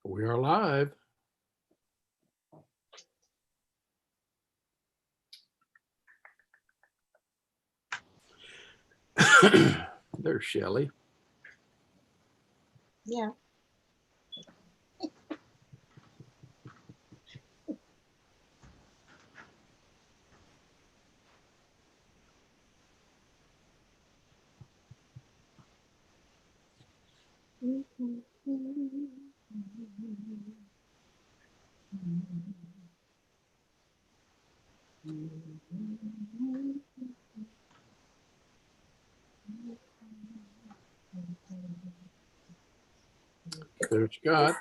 We are live. There's Shelley. Yeah. There's Scott.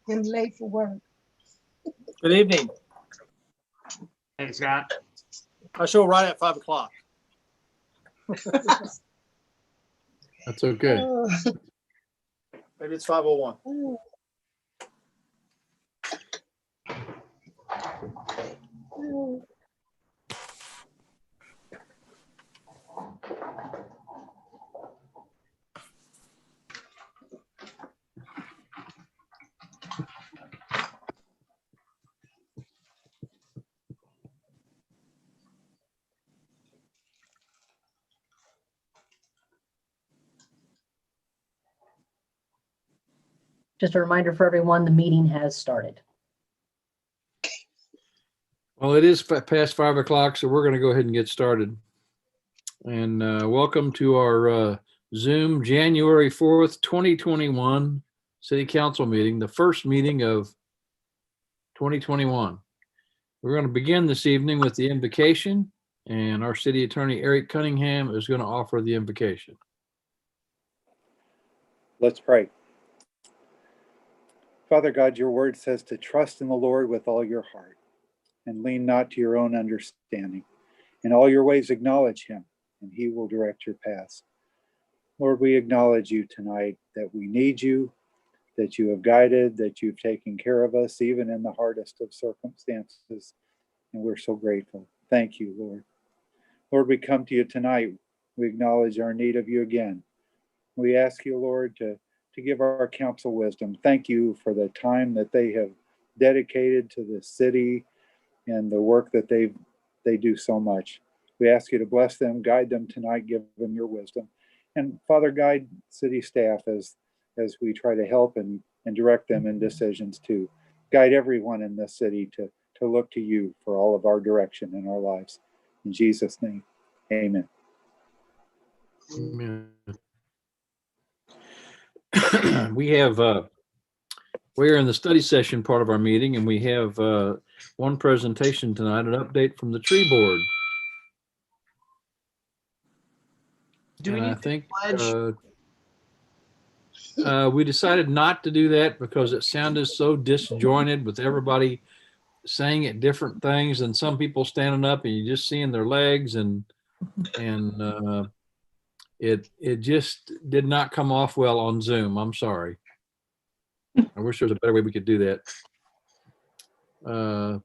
Getting late for work. Good evening. Hey, Scott. I show right at 5 o'clock. That's okay. Maybe it's 5:01. Just a reminder for everyone, the meeting has started. Well, it is past 5 o'clock, so we're going to go ahead and get started. And welcome to our Zoom January 4th, 2021 City Council meeting, the first meeting of 2021. We're going to begin this evening with the invocation, and our City Attorney Eric Cunningham is going to offer the invocation. Let's pray. Father God, your word says to trust in the Lord with all your heart and lean not to your own understanding. In all your ways acknowledge him, and he will direct your paths. Lord, we acknowledge you tonight, that we need you, that you have guided, that you've taken care of us, even in the hardest of circumstances. And we're so grateful. Thank you, Lord. Lord, we come to you tonight. We acknowledge our need of you again. We ask you, Lord, to give our council wisdom. Thank you for the time that they have dedicated to the city and the work that they do so much. We ask you to bless them, guide them tonight, give them your wisdom. And Father, guide city staff as we try to help and direct them in decisions too. Guide everyone in this city to look to you for all of our direction in our lives. In Jesus' name, amen. Amen. We're in the study session part of our meeting, and we have one presentation tonight, an update from the tree board. Do we And I need think pledge? we decided not to do that because it sounded so disjointed with everybody saying at different things, and some people standing up and you just seeing their legs, and it just did not come off well on Zoom. I'm sorry. I wish there was a better way we could do that.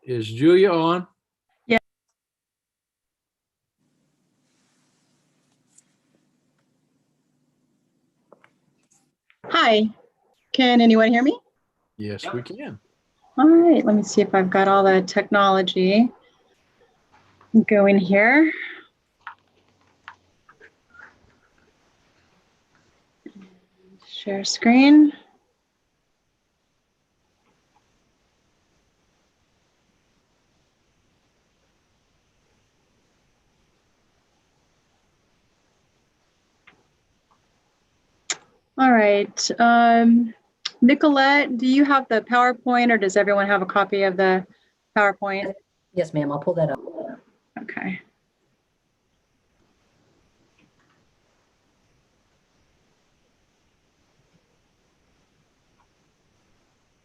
Is Julia on? Yeah. Hi, can anyone hear me? Yes, Yep. we can. All right, let me see if I've got all the technology going here. Share screen. All right, Nicolette, do you have the PowerPoint, or does everyone have a copy of the PowerPoint? Yes, ma'am, I'll pull that up. Okay.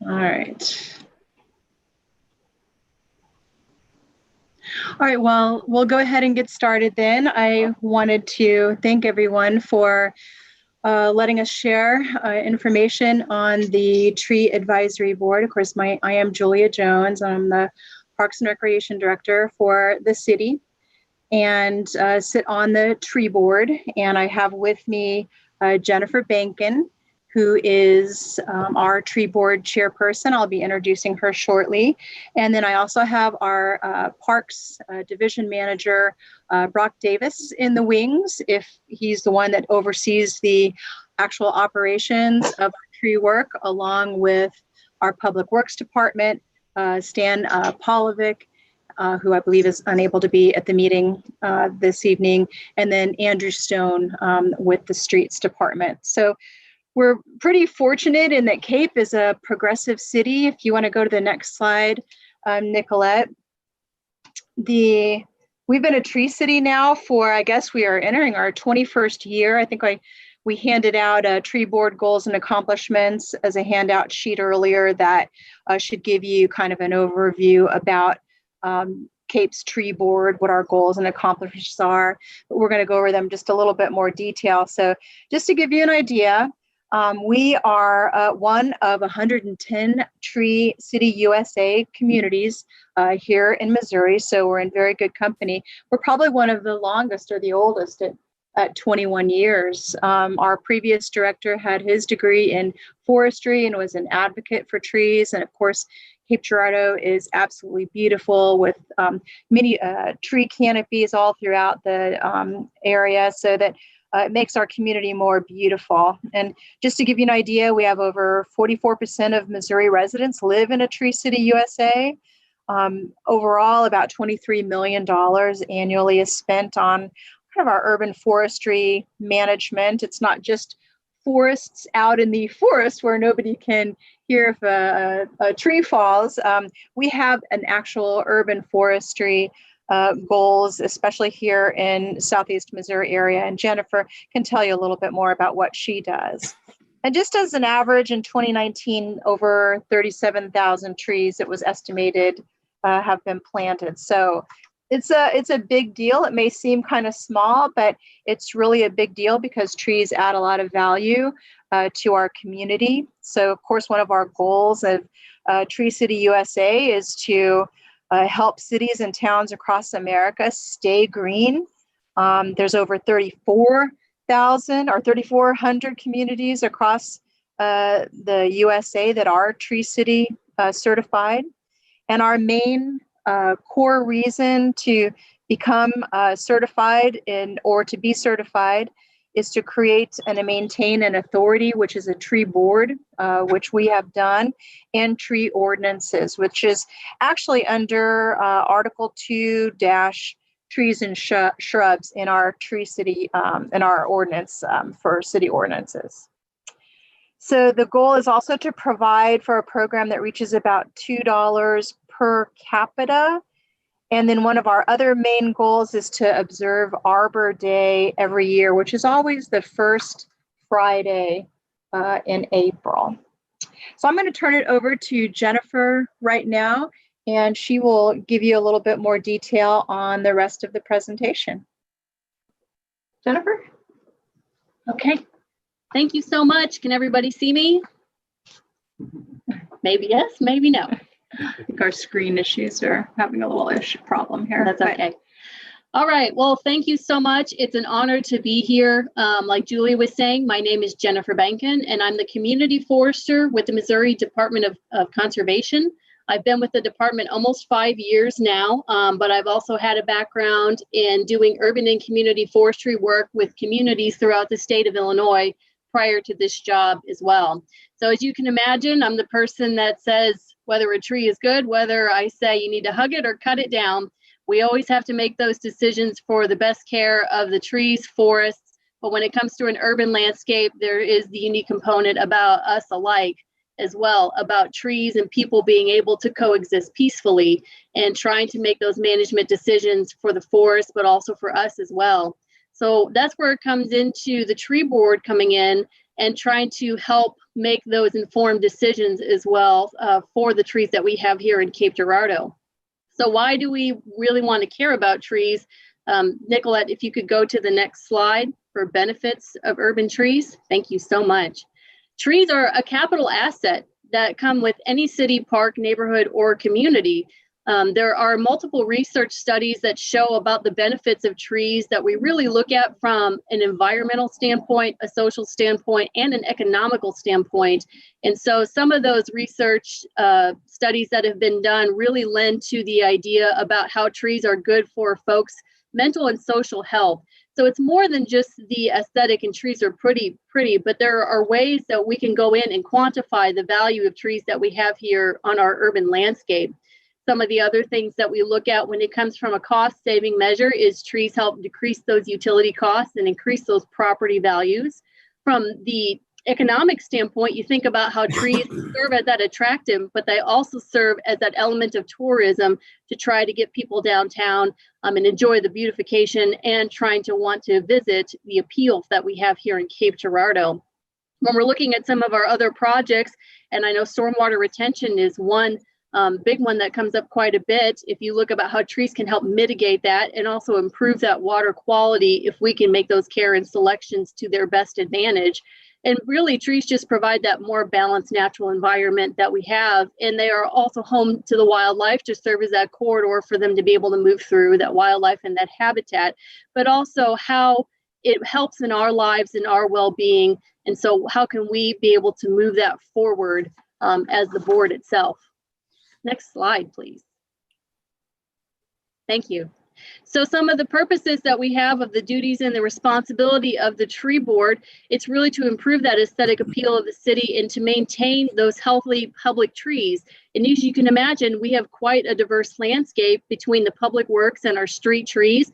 All right. All right, well, we'll go ahead and get started then. I wanted to thank everyone for letting us share information on the Tree Advisory Board. Of course, I am Julia Jones. I'm the Parks and Recreation Director for the city. and sit on the tree board. And I have with me Jennifer Bankin, who is our tree board chairperson. I'll be introducing her shortly. And then I also have our Parks Division Manager, Brock Davis, in the wings, if he's the one that oversees the actual operations of our tree work, along with our Public Works Department, Stan Polovic, who I believe is unable to be at the meeting this evening, and then Andrew Stone with the Streets Department. So we're pretty fortunate in that Cape is a progressive city. If you want to go to the next slide, Nicolette. We've been a tree city now for, I guess we are entering our 21st year. I think we handed out tree board goals and accomplishments as a handout sheet earlier that should give you kind of an overview about Cape's tree board, what our goals and accomplishments are. But we're going to go over them just a little bit more detail. So just to give you an idea, we are one of 110 Tree City USA communities here in Missouri, so we're in very good company. We're probably one of the longest or the oldest at 21 years. Our previous director had his degree in forestry and was an advocate for trees. And of course, Cape Girardeau is absolutely beautiful with many tree canopies all throughout the area, so that it makes our community more beautiful. And just to give you an idea, we have over 44% of Missouri residents live in a Tree City USA. Overall, about $23 million annually is spent on kind of our urban forestry management. It's not just forests out in the forest where nobody can hear if a tree falls. We have an actual urban forestry goals, especially here in Southeast Missouri area. And Jennifer can tell you a little bit more about what she does. And just as an average in 2019, over 37,000 trees, it was estimated, have been planted. So it's a big deal. It may seem kind of small, but it's really a big deal because trees add a lot of value to our community. So of course, one of our goals of Tree City USA is to help cities and towns across America stay green. There's over 34,000 or 3,400 communities across the USA that are Tree City certified. And our main core reason to become certified or to be certified is to create and maintain an authority, which is a tree board, which we have done, and tree ordinances, which is actually under Article 2-trees and shrubs in our Tree City, in our ordinance for city ordinances. So the goal is also to provide for a program that reaches about $2 per capita. And then one of our other main goals is to observe Arbor Day every year, which is always the first Friday in April. So I'm going to turn it over to Jennifer right now, and she will give you a little bit more detail on the rest of the presentation. Jennifer? Okay. Thank you so much. Can everybody see me? Maybe yes, maybe no. I think our screen issues are having a little problem here. That's okay. All right. Well, thank you so much. It's an honor to be here. Like Julie was saying, my name is Jennifer Bankin, and I'm the community forester with the Missouri Department of Conservation. I've been with the department almost 5 years now, but I've also had a background in doing urban and community forestry work with communities throughout the state of Illinois prior to this job as well. So as you can imagine, I'm the person that says whether a tree is good, whether I say you need to hug it or cut it down. We always have to make those decisions for the best care of the trees, forests. But when it comes to an urban landscape, there is the unique component about us alike as well, about trees and people being able to coexist peacefully and trying to make those management decisions for the forest, but also for us as well. So that's where it comes into the tree board coming in and trying to help make those informed decisions as well for the trees that we have here in Cape Girardeau. So why do we really want to care about trees? Nicolette, if you could go to the next slide for benefits of urban trees. Thank you so much. Trees are a capital asset that come with any city, park, neighborhood, or community. There are multiple research studies that show about the benefits of trees that we really look at from an environmental standpoint, a social standpoint, and an economical standpoint. And so some of those research studies that have been done really lend to the idea about how trees are good for folks' mental and social health. So it's more than just the aesthetic, and trees are pretty, but there are ways that we can go in and quantify the value of trees that we have here on our urban landscape. Some of the other things that we look at when it comes from a cost-saving measure is trees help decrease those utility costs and increase those property values. From the economic standpoint, you think about how trees serve as that attractant, but they also serve as that element of tourism to try to get people downtown and enjoy the beautification and trying to want to visit the appeals that we have here in Cape Girardeau. When we're looking at some of our other projects, and I know stormwater retention is one big one that comes up quite a bit. If you look about how trees can help mitigate that and also improve that water quality if we can make those care and selections to their best advantage. And really, trees just provide that more balanced natural environment that we have. And they are also home to the wildlife to serve as that corridor for them to be able to move through that wildlife and that habitat, but also how it helps in our lives and our well-being. And so how can we be able to move that forward as the board itself? Next slide, please. Thank you. So some of the purposes that we have of the duties and the responsibility of the tree board, it's really to improve that aesthetic appeal of the city and to maintain those healthy public trees. And as you can imagine, we have quite a diverse landscape between the public works and our street trees.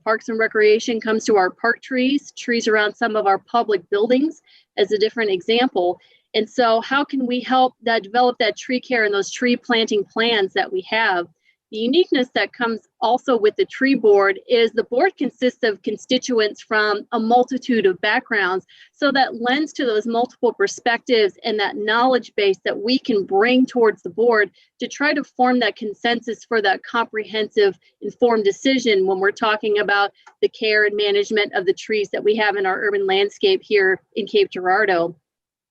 Parks and Recreation comes to our park trees, trees around some of our public buildings as a different example. And so how can we help that develop that tree care and those tree planting plans that we have? The uniqueness that comes also with the tree board is the board consists of constituents from a multitude of backgrounds. So that lends to those multiple perspectives and that knowledge base that we can bring towards the board to try to form that consensus for that comprehensive, informed decision when we're talking about the care and management of the trees that we have in our urban landscape here in Cape Girardeau.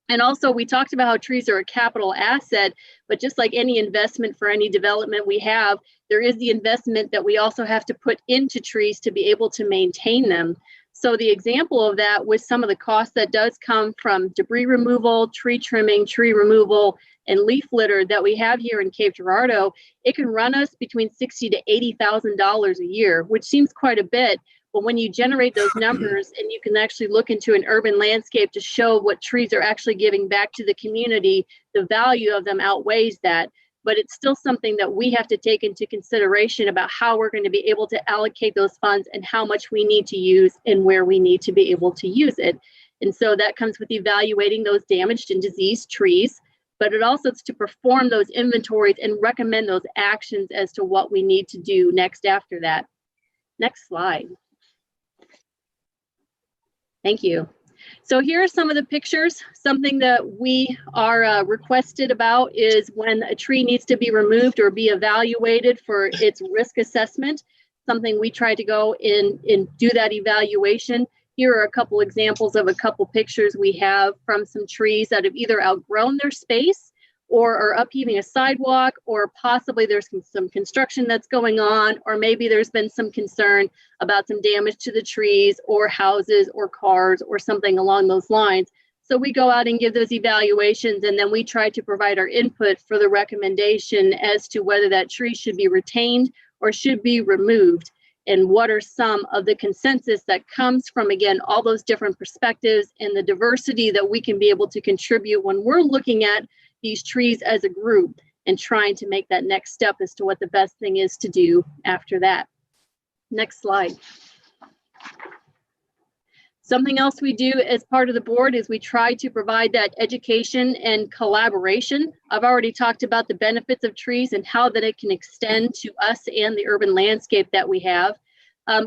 And also, we talked about how trees are a capital asset, but just like any investment for any development we have, there is the investment that we also have to put into trees to be able to maintain them. So the example of that was some of the costs that does come from debris removal, tree trimming, tree removal, and leaf litter that we have here in Cape Girardeau. It can run us between $60,000 to $80,000 a year, which seems quite a bit. But when you generate those numbers and you can actually look into an urban landscape to show what trees are actually giving back to the community, the value of them outweighs that. But it's still something that we have to take into consideration about how we're going to be able to allocate those funds and how much we need to use and where we need to be able to use it. And so that comes with evaluating those damaged and diseased trees, but it also is to perform those inventories and recommend those actions as to what we need to do next after that. Next slide. Thank you. So here are some of the pictures. Something that we are requested about is when a tree needs to be removed or be evaluated for its risk assessment, something we try to go in and do that evaluation. Here are a couple examples of a couple pictures we have from some trees that have either outgrown their space or are upheaving a sidewalk, or possibly there's some construction that's going on, or maybe there's been some concern about some damage to the trees or houses or cars or something along those lines. So we go out and give those evaluations, and then we try to provide our input for the recommendation as to whether that tree should be retained or should be removed. And what are some of the consensus that comes from, again, all those different perspectives and the diversity that we can be able to contribute when we're looking at these trees as a group and trying to make that next step as to what the best thing is to do after that. Next slide. Something else we do as part of the board is we try to provide that education and collaboration. I've already talked about the benefits of trees and how that it can extend to us and the urban landscape that we have.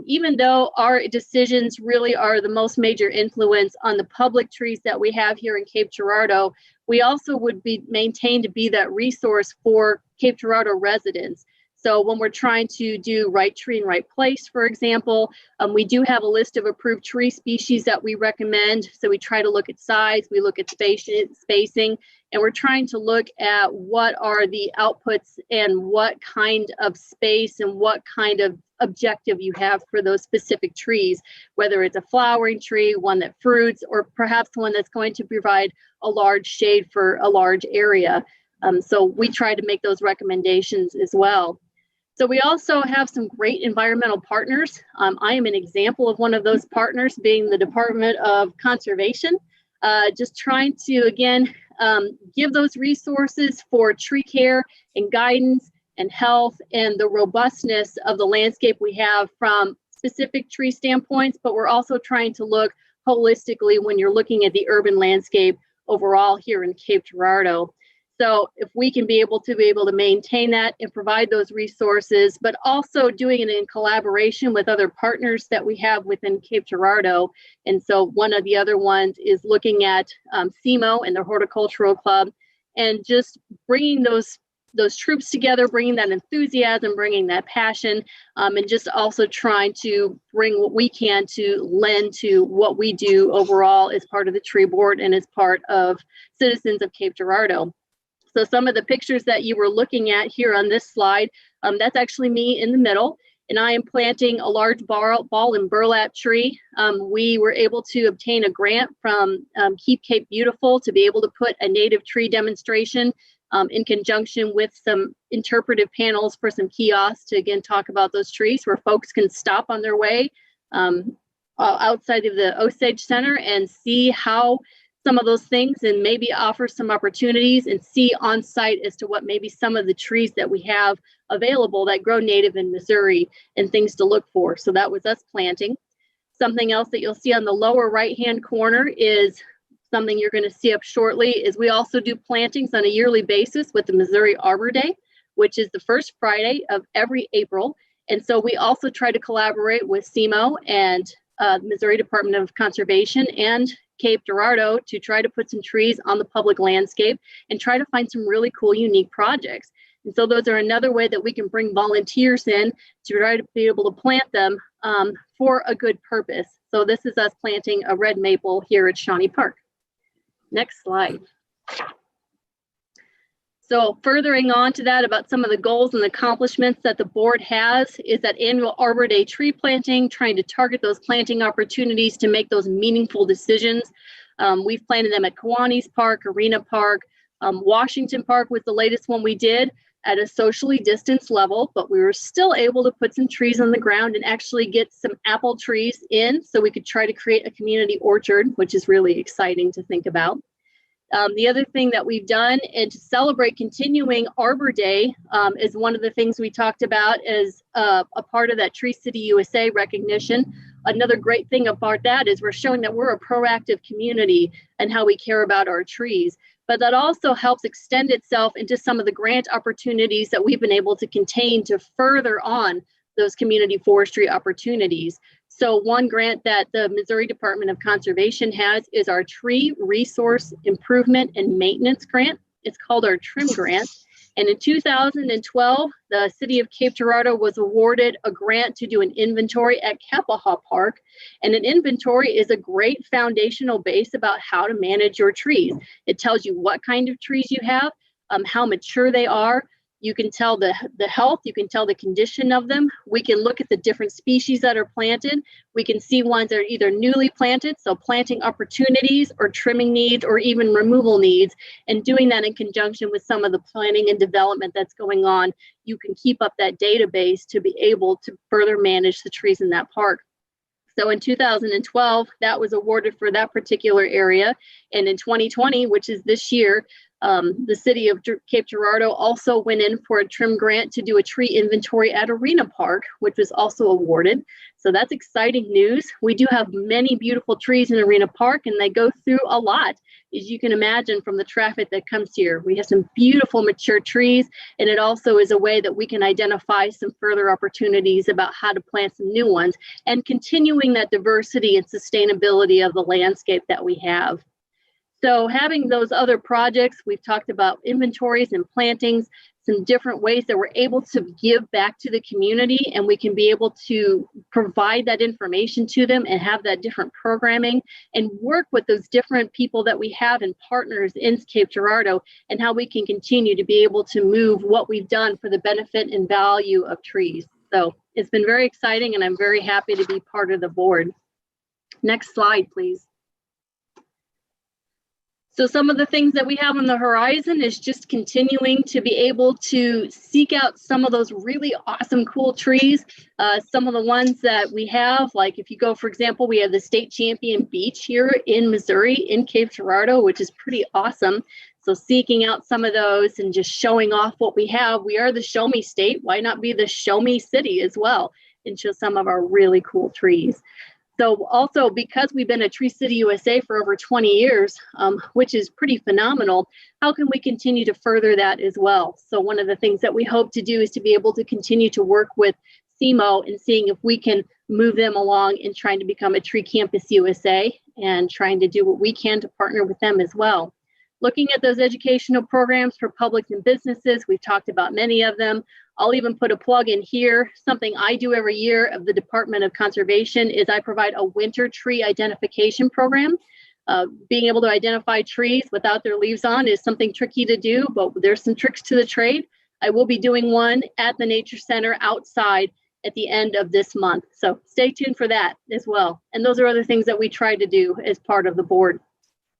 Even though our decisions really are the most major influence on the public trees that we have here in Cape Girardeau, we also would be maintained to be that resource for Cape Girardeau residents. So when we're trying to do right tree in right place, for example, we do have a list of approved tree species that we recommend. So we try to look at size, we look at spacing, and we're trying to look at what are the outputs and what kind of space and what kind of objective you have for those specific trees, whether it's a flowering tree, one that fruits, or perhaps one that's going to provide a large shade for a large area. So we try to make those recommendations as well. So we also have some great environmental partners. I am an example of one of those partners, being the Department of Conservation, just trying to, again, give those resources for tree care and guidance and health and the robustness of the landscape we have from specific tree standpoints, but we're also trying to look holistically when you're looking at the urban landscape overall here in Cape Girardeau. So if we can be able to maintain that and provide those resources, but also doing it in collaboration with other partners that we have within Cape Girardeau. And so one of the other ones is looking at SEMO and the Horticultural Club, and just bringing those troops together, bringing that enthusiasm, bringing that passion, and just also trying to bring what we can to lend to what we do overall as part of the tree board and as part of citizens of Cape Girardeau. So some of the pictures that you were looking at here on this slide, that's actually me in the middle, and I am planting a large ball and burlap tree. We were able to obtain a grant from Keep Cape Beautiful to be able to put a native tree demonstration in conjunction with some interpretive panels for some kiosks to, again, talk about those trees where folks can stop on their way outside of the Osage Center and see how some of those things, and maybe offer some opportunities and see on site as to what maybe some of the trees that we have available that grow native in Missouri and things to look for. So that was us planting. Something else that you'll see on the lower right-hand corner is something you're going to see up shortly is we also do plantings on a yearly basis with the Missouri Arbor Day, which is the first Friday of every April. And so we also try to collaborate with SEMO and the Missouri Department of Conservation and Cape Girardeau to try to put some trees on the public landscape and try to find some really cool, unique projects. And so those are another way that we can bring volunteers in to try to be able to plant them for a good purpose. So this is us planting a red maple here at Shawnee Park. Next slide. So furthering on to that about some of the goals and accomplishments that the board has is that annual Arbor Day tree planting, trying to target those planting opportunities to make those meaningful decisions. We've planted them at Kiwanis Park, Arena Park, Washington Park was the latest one we did at a socially distanced level, but we were still able to put some trees on the ground and actually get some apple trees in so we could try to create a community orchard, which is really exciting to think about. The other thing that we've done, and to celebrate continuing Arbor Day, is one of the things we talked about as a part of that Tree City USA recognition. Another great thing about that is we're showing that we're a proactive community and how we care about our trees. But that also helps extend itself into some of the grant opportunities that we've been able to contain to further on those community forestry opportunities. So one grant that the Missouri Department of Conservation has is our Tree Resource Improvement and Maintenance Grant. It's called our TRIM grant. And in 2012, the city of Cape Girardeau was awarded a grant to do an inventory at Kapaha Park. And an inventory is a great foundational base about how to manage your trees. It tells you what kind of trees you have, how mature they are. You can tell the health, you can tell the condition of them. We can look at the different species that are planted. We can see ones that are either newly planted, so planting opportunities or trimming needs or even removal needs, and doing that in conjunction with some of the planning and development that's going on. You can keep up that database to be able to further manage the trees in that park. So in 2012, that was awarded for that particular area. And in 2020, which is this year, the city of Cape Girardeau also went in for a TRIM grant to do a tree inventory at Arena Park, which was also awarded. So that's exciting news. We do have many beautiful trees in Arena Park, and they go through a lot, as you can imagine, from the traffic that comes here. We have some beautiful mature trees, and it also is a way that we can identify some further opportunities about how to plant some new ones and continuing that diversity and sustainability of the landscape that we have. So having those other projects, we've talked about inventories and plantings, some different ways that we're able to give back to the community, and we can be able to provide that information to them and have that different programming and work with those different people that we have and partners in Cape Girardeau, and how we can continue to be able to move what we've done for the benefit and value of trees. So it's been very exciting, and I'm very happy to be part of the board. Next slide, please. So some of the things that we have on the horizon is just continuing to be able to seek out some of those really awesome, cool trees. Some of the ones that we have, like if you go, for example, we have the state champion beech here in Missouri in Cape Girardeau, which is pretty awesome. So seeking out some of those and just showing off what we have. We are the show me state. Why not be the show me city as well and show some of our really cool trees? So also, because we've been a Tree City USA for over 20 years, which is pretty phenomenal, how can we continue to further that as well? So one of the things that we hope to do is to be able to continue to work with CMO and seeing if we can move them along in trying to become a Tree Campus USA and trying to do what we can to partner with them as well. Looking at those educational programs for publics and businesses, we've talked about many of them. I'll even put a plug in here. Something I do every year of the Department of Conservation is I provide a winter tree identification program. Being able to identify trees without their leaves on is something tricky to do, but there's some tricks to the trade. I will be doing one at the Nature Center outside at the end of this month. So stay tuned for that as well. And those are other things that we try to do as part of the board.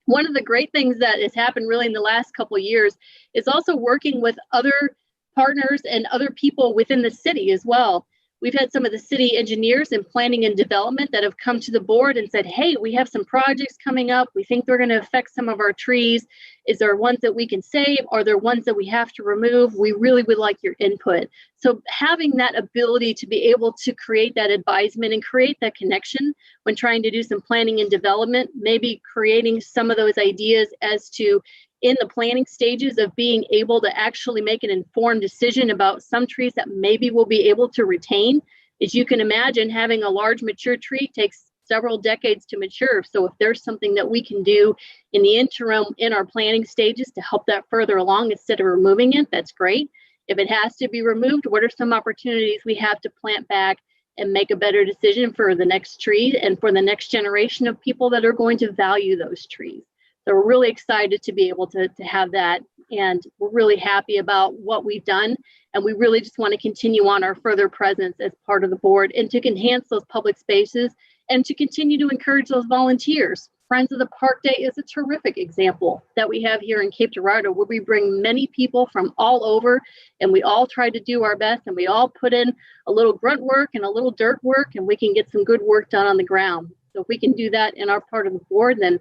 One of the great things that has happened really in the last couple of years is also working with other partners and other people within the city as well. We've had some of the city engineers in planning and development that have come to the board and said, hey, we have some projects coming up. We think they're going to affect some of our trees. Is there ones that we can save? Are there ones that we have to remove? We really would like your input. So having that ability to be able to create that advisement and create that connection when trying to do some planning and development, maybe creating some of those ideas as to in the planning stages of being able to actually make an informed decision about some trees that maybe we'll be able to retain. As you can imagine, having a large mature tree takes several decades to mature. So if there's something that we can do in the interim in our planning stages to help that further along instead of removing it, that's great. If it has to be removed, what are some opportunities we have to plant back and make a better decision for the next tree and for the next generation of people that are going to value those trees? So we're really excited to be able to have that, and we're really happy about what we've done, and we really just want to continue on our further presence as part of the board and to enhance those public spaces and to continue to encourage those volunteers. Friends of the Park Day is a terrific example that we have here in Cape Girardeau, where we bring many people from all over, and we all try to do our best, and we all put in a little grunt work and a little dirt work, and we can get some good work done on the ground. So if we can do that in our part of the board, then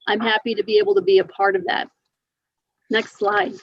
I'm happy to be able to be a part of that. Next slide.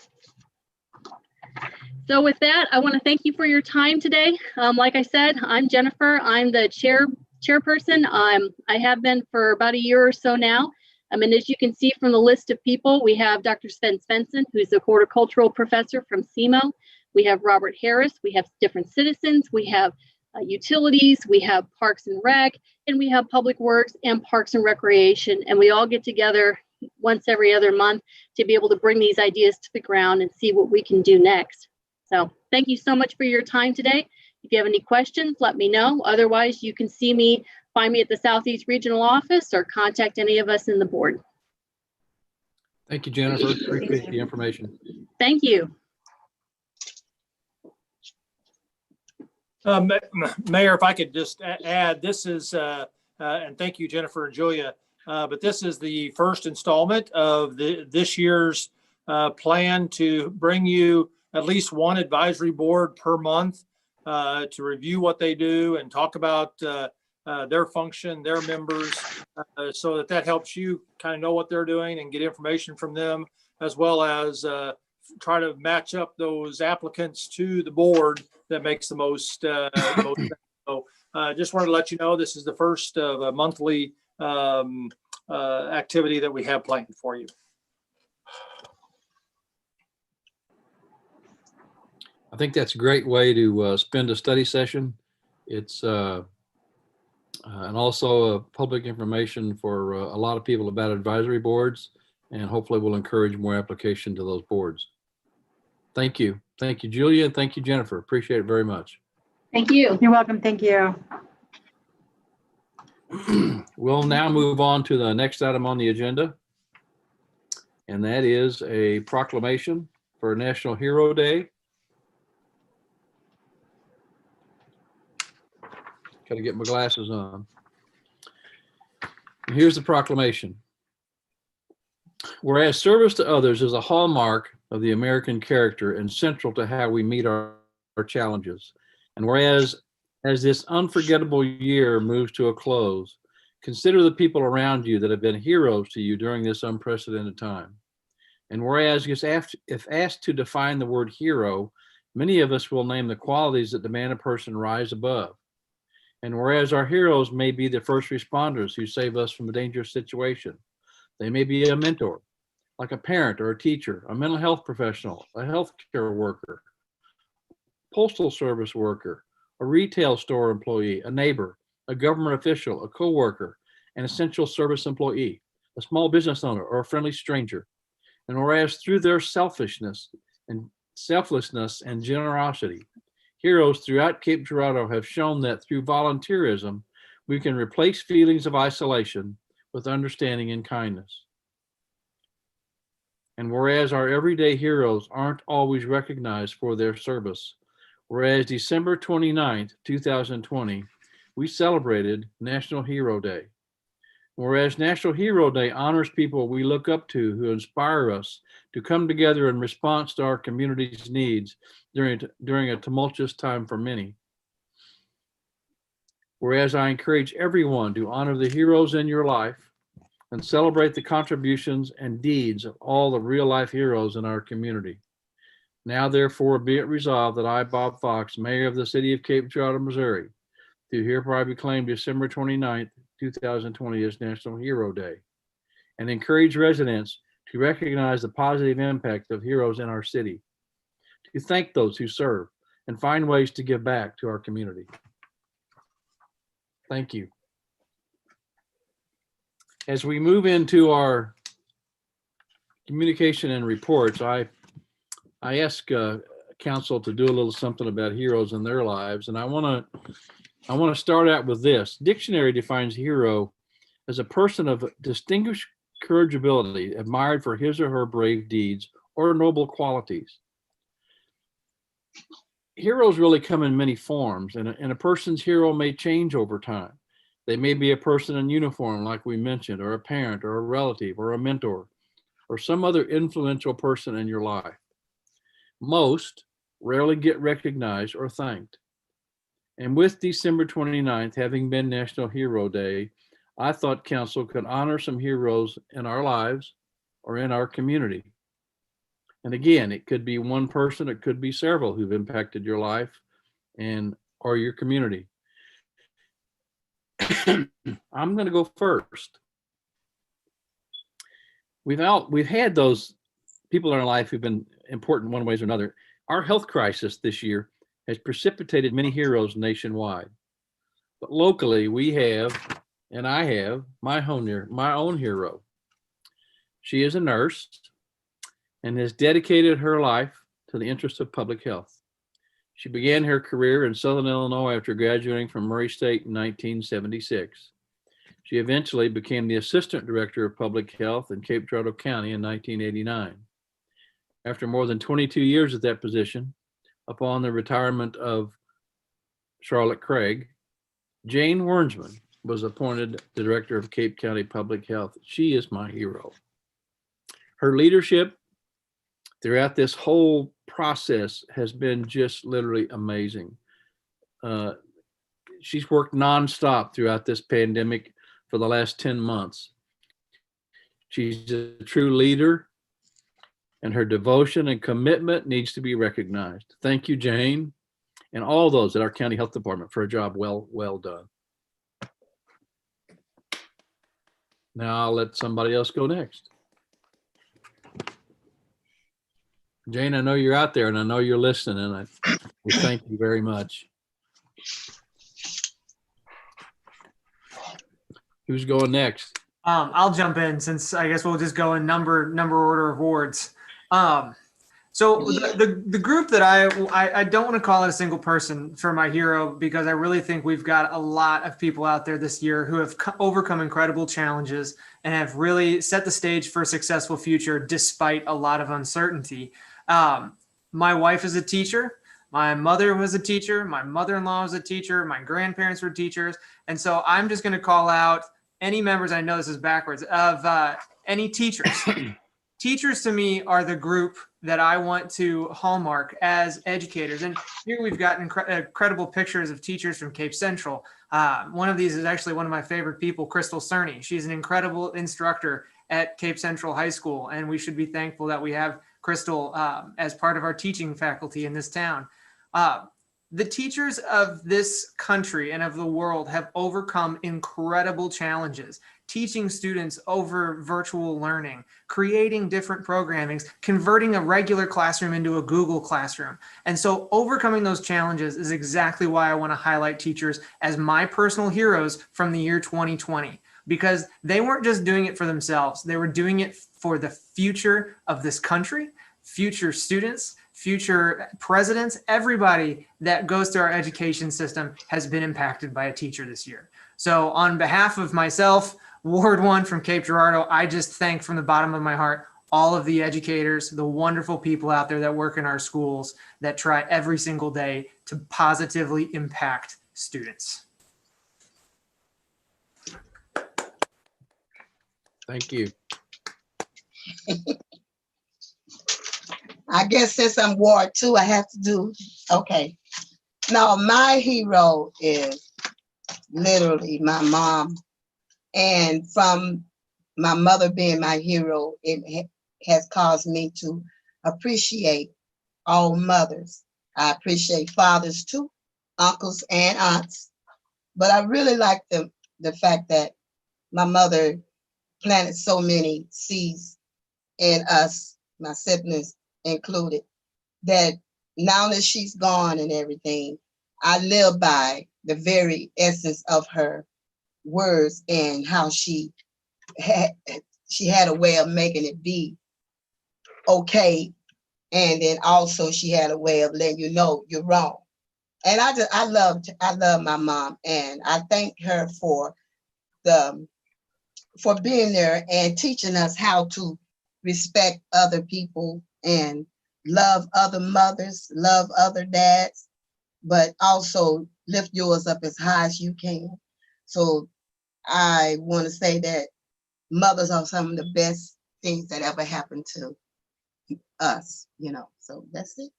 So with that, I want to thank you for your time today. Like I said, I'm Jennifer. I'm the chairperson. I have been for about a year or so now. And as you can see from the list of people, we have Dr. Sven Svensson, who's a horticultural professor from SEMO. We have Robert Harris. We have different citizens. We have utilities, we have Parks and Rec, and we have Public Works and Parks and Recreation. And we all get together once every other month to be able to bring these ideas to the ground and see what we can do next. So thank you so much for your time today. If you have any questions, let me know. Otherwise, you can find me at the Southeast Regional Office or contact any of us in the board. Thank you, Jennifer. Appreciate the information. Thank you. Mayor, if I could just add, this is, and thank you, Jennifer and Julia, but this is the first installment of this year's plan to bring you at least one advisory board per month to review what they do and talk about their function, their members, so that helps you kind of know what they're doing and get information from them, as well as try to match up those applicants to the board that makes the most sense. So just wanted to let you know this is the first of a monthly activity that we have planned for you. I think that's a great way to spend a study session. It's and also public information for a lot of people about advisory boards. and hopefully we'll encourage more application to those boards. Thank you. Thank you, Julia. And thank you, Jennifer. Appreciate it very much. Thank you. You're welcome. Thank you. We'll now move on to the next item on the agenda, and that is a proclamation for National Hero Day. Got to get my glasses on. Here's the proclamation. Whereas service to others is a hallmark of the American character and central to how we meet our challenges. And whereas as this unforgettable year moves to a close, consider the people around you that have been heroes to you during this unprecedented time. And whereas if asked to define the word hero, many of us will name the qualities that demand a person rise above. And whereas our heroes may be the first responders who save us from a dangerous situation, they may be a mentor, like a parent or a teacher, a mental health professional, a healthcare worker, postal service worker, a retail store employee, a neighbor, a government official, a coworker, an essential service employee, a small business owner, or a friendly stranger. And whereas through their selflessness and generosity, heroes throughout Cape Girardeau have shown that through volunteerism, we can replace feelings of isolation with understanding and kindness. And whereas our everyday heroes aren't always recognized for their service, whereas December 29th, 2020, we celebrated National Hero Day. Whereas National Hero Day honors people we look up to who inspire us to come together in response to our community's needs during a tumultuous time for many. Whereas I encourage everyone to honor the heroes in your life and celebrate the contributions and deeds of all the real-life heroes in our community. Now, therefore, be it resolved that I, Bob Fox, Mayor of the City of Cape Girardeau, Missouri, do hereby proclaim December 29th, 2020 as National Hero Day, and encourage residents to recognize the positive impact of heroes in our city, to thank those who serve, and find ways to give back to our community. Thank you. As we move into our communication and reports, I ask council to do a little something about heroes in their lives, and I want to start out with this. Dictionary defines hero as a person of distinguished courageability, admired for his or her brave deeds or noble qualities. Heroes really come in many forms, and a person's hero may change over time. They may be a person in uniform, like we mentioned, or a parent, or a relative, or a mentor, or some other influential person in your life. Most rarely get recognized or thanked. And with December 29th having been National Hero Day, I thought council could honor some heroes in our lives or in our community. And again, it could be one person, it could be several who've impacted your life and or your community. I'm going to go first. We've had those people in our life who've been important one way or another. Our health crisis this year has precipitated many heroes nationwide. But locally, we have, and I have, my own hero. She is a nurse and has dedicated her life to the interest of public health. She began her career in Southern Illinois after graduating from Murray State in 1976. She eventually became the Assistant Director of Public Health in Cape Girardeau County in 1989. After more than 22 years at that position, upon the retirement of Charlotte Craig, Jane Wernsman was appointed the Director of Cape County Public Health. She is my hero. Her leadership throughout this whole process has been just literally amazing. She's worked nonstop throughout this pandemic for the last 10 months. She's a true leader, and her devotion and commitment needs to be recognized. Thank you, Jane, and all those at our county health department for a job well done. Now I'll let somebody else go next. Jane, I know you're out there and I know you're listening, and we thank you very much. Who's going next? I'll jump in since I guess we'll just go in number order of awards. So the group that I don't want to call it a single person for my hero, because I really think we've got a lot of people out there this year who have overcome incredible challenges and have really set the stage for a successful future despite a lot of uncertainty. My wife is a teacher. My mother was a teacher. My mother-in-law was a teacher. My grandparents were teachers. And so I'm just going to call out any members, I know this is backwards, of any teachers. Teachers to me are the group that I want to hallmark as educators. And here we've got incredible pictures of teachers from Cape Central. One of these is actually one of my favorite people, Crystal Cerny. She's an incredible instructor at Cape Central High School, and we should be thankful that we have Crystal as part of our teaching faculty in this town. The teachers of this country and of the world have overcome incredible challenges, teaching students over virtual learning, creating different programmings, converting a regular classroom into a Google Classroom. And so overcoming those challenges is exactly why I want to highlight teachers as my personal heroes from the year 2020, because they weren't just doing it for themselves. They were doing it for the future of this country, future students, future presidents. Everybody that goes through our education system has been impacted by a teacher this year. So on behalf of myself, Ward 1 from Cape Girardeau, I just thank from the bottom of my heart all of the educators, the wonderful people out there that work in our schools that try every single day to positively impact students. Thank you. I guess since I'm Ward 2, I have to do, okay. Now, my hero is literally my mom. And from my mother being my hero, it has caused me to appreciate all mothers. I appreciate fathers too, uncles and aunts. But I really like the fact that my mother planted so many seeds in us, my siblings included, that now that she's gone and everything, I live by the very essence of her words and how she had a way of making it be okay, and then also she had a way of letting you know you're wrong. And I love my mom, and I thank her for being there and teaching us how to respect other people and love other mothers, love other dads, but also lift yours up as high as you can. So I want to say that mothers are some of the best things that ever happened to us, you know. So that's it.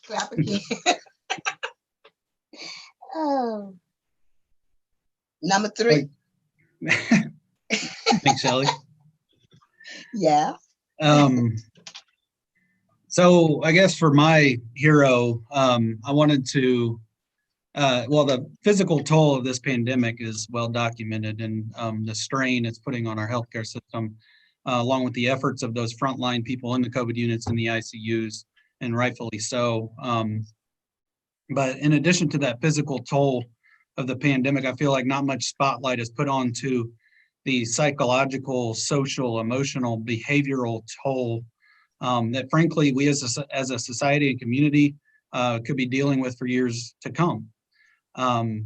Clap again. Oh. Number 3. Thanks, Shelly. Yeah. So I guess for my hero, I wanted to, well, the physical toll of this pandemic is well documented, and the strain it's putting on our healthcare system, along with the efforts of those frontline people in the COVID units and the ICUs, and rightfully so. But in addition to that physical toll of the pandemic, I feel like not much spotlight is put onto the psychological, social, emotional, behavioral toll that frankly we as a society and community could be dealing with for years to come. That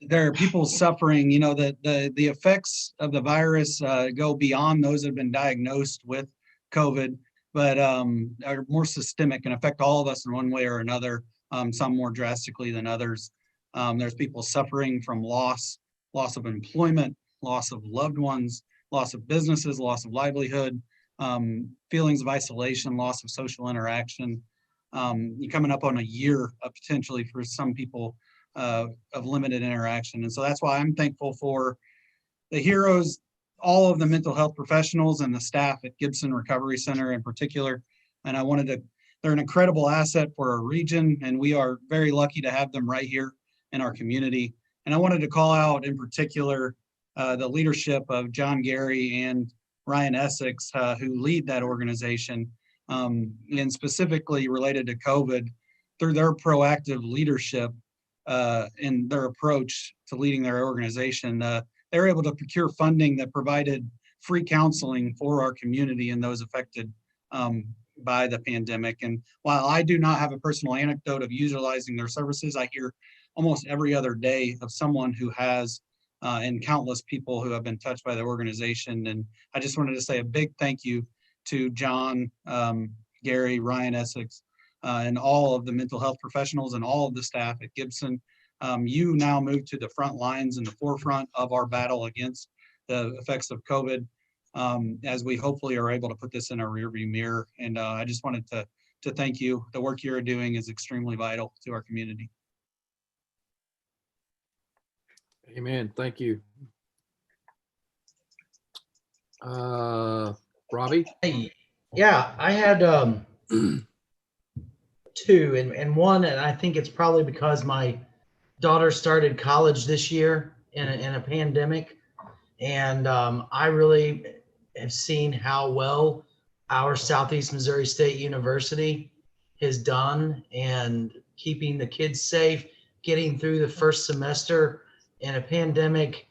there are people suffering, you know, that the effects of the virus go beyond those that have been diagnosed with COVID, but are more systemic and affect all of us in one way or another, some more drastically than others. There's people suffering from loss of employment, loss of loved ones, loss of businesses, loss of livelihood, feelings of isolation, loss of social interaction. You're coming up on a year potentially for some people of limited interaction. And so that's why I'm thankful for the heroes, all of the mental health professionals and the staff at Gibson Recovery Center in particular. And they're an incredible asset for our region, and we are very lucky to have them right here in our community. And I wanted to call out in particular the leadership of John Gary and Ryan Essex, who lead that organization, and specifically related to COVID, through their proactive leadership and their approach to leading their organization, they were able to procure funding that provided free counseling for our community and those affected by the pandemic. And while I do not have a personal anecdote of utilizing their services, I hear almost every other day of someone who has and countless people who have been touched by the organization. And I just wanted to say a big thank you to John, Gary, Ryan Essex, and all of the mental health professionals and all of the staff at Gibson. You now move to the front lines and the forefront of our battle against the effects of COVID, as we hopefully are able to put this in our rearview mirror. And I just wanted to thank you. The work you're doing is extremely vital to our community. Amen. Thank you. Robbie? Hey, yeah, I had two, and one, and I think it's probably because my daughter started college this year in a pandemic, and I really have seen how well our Southeast Missouri State University has done and keeping the kids safe, getting through the first semester in a pandemic,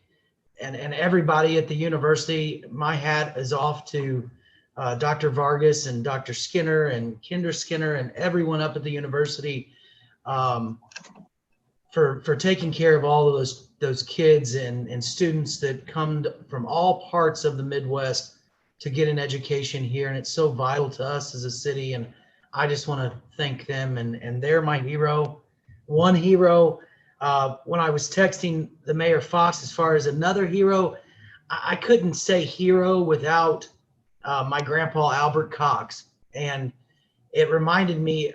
and everybody at the university. My hat is off to Dr. Vargas and Dr. Skinner and Kendra Skinner and everyone up at the university for taking care of all of those kids and students that come from all parts of the Midwest to get an education here. And it's so vital to us as a city. And I just want to thank them, and they're my hero. One hero. When I was texting the Mayor Fox as far as another hero, I couldn't say hero without my grandpa, Albert Cox. And it reminded me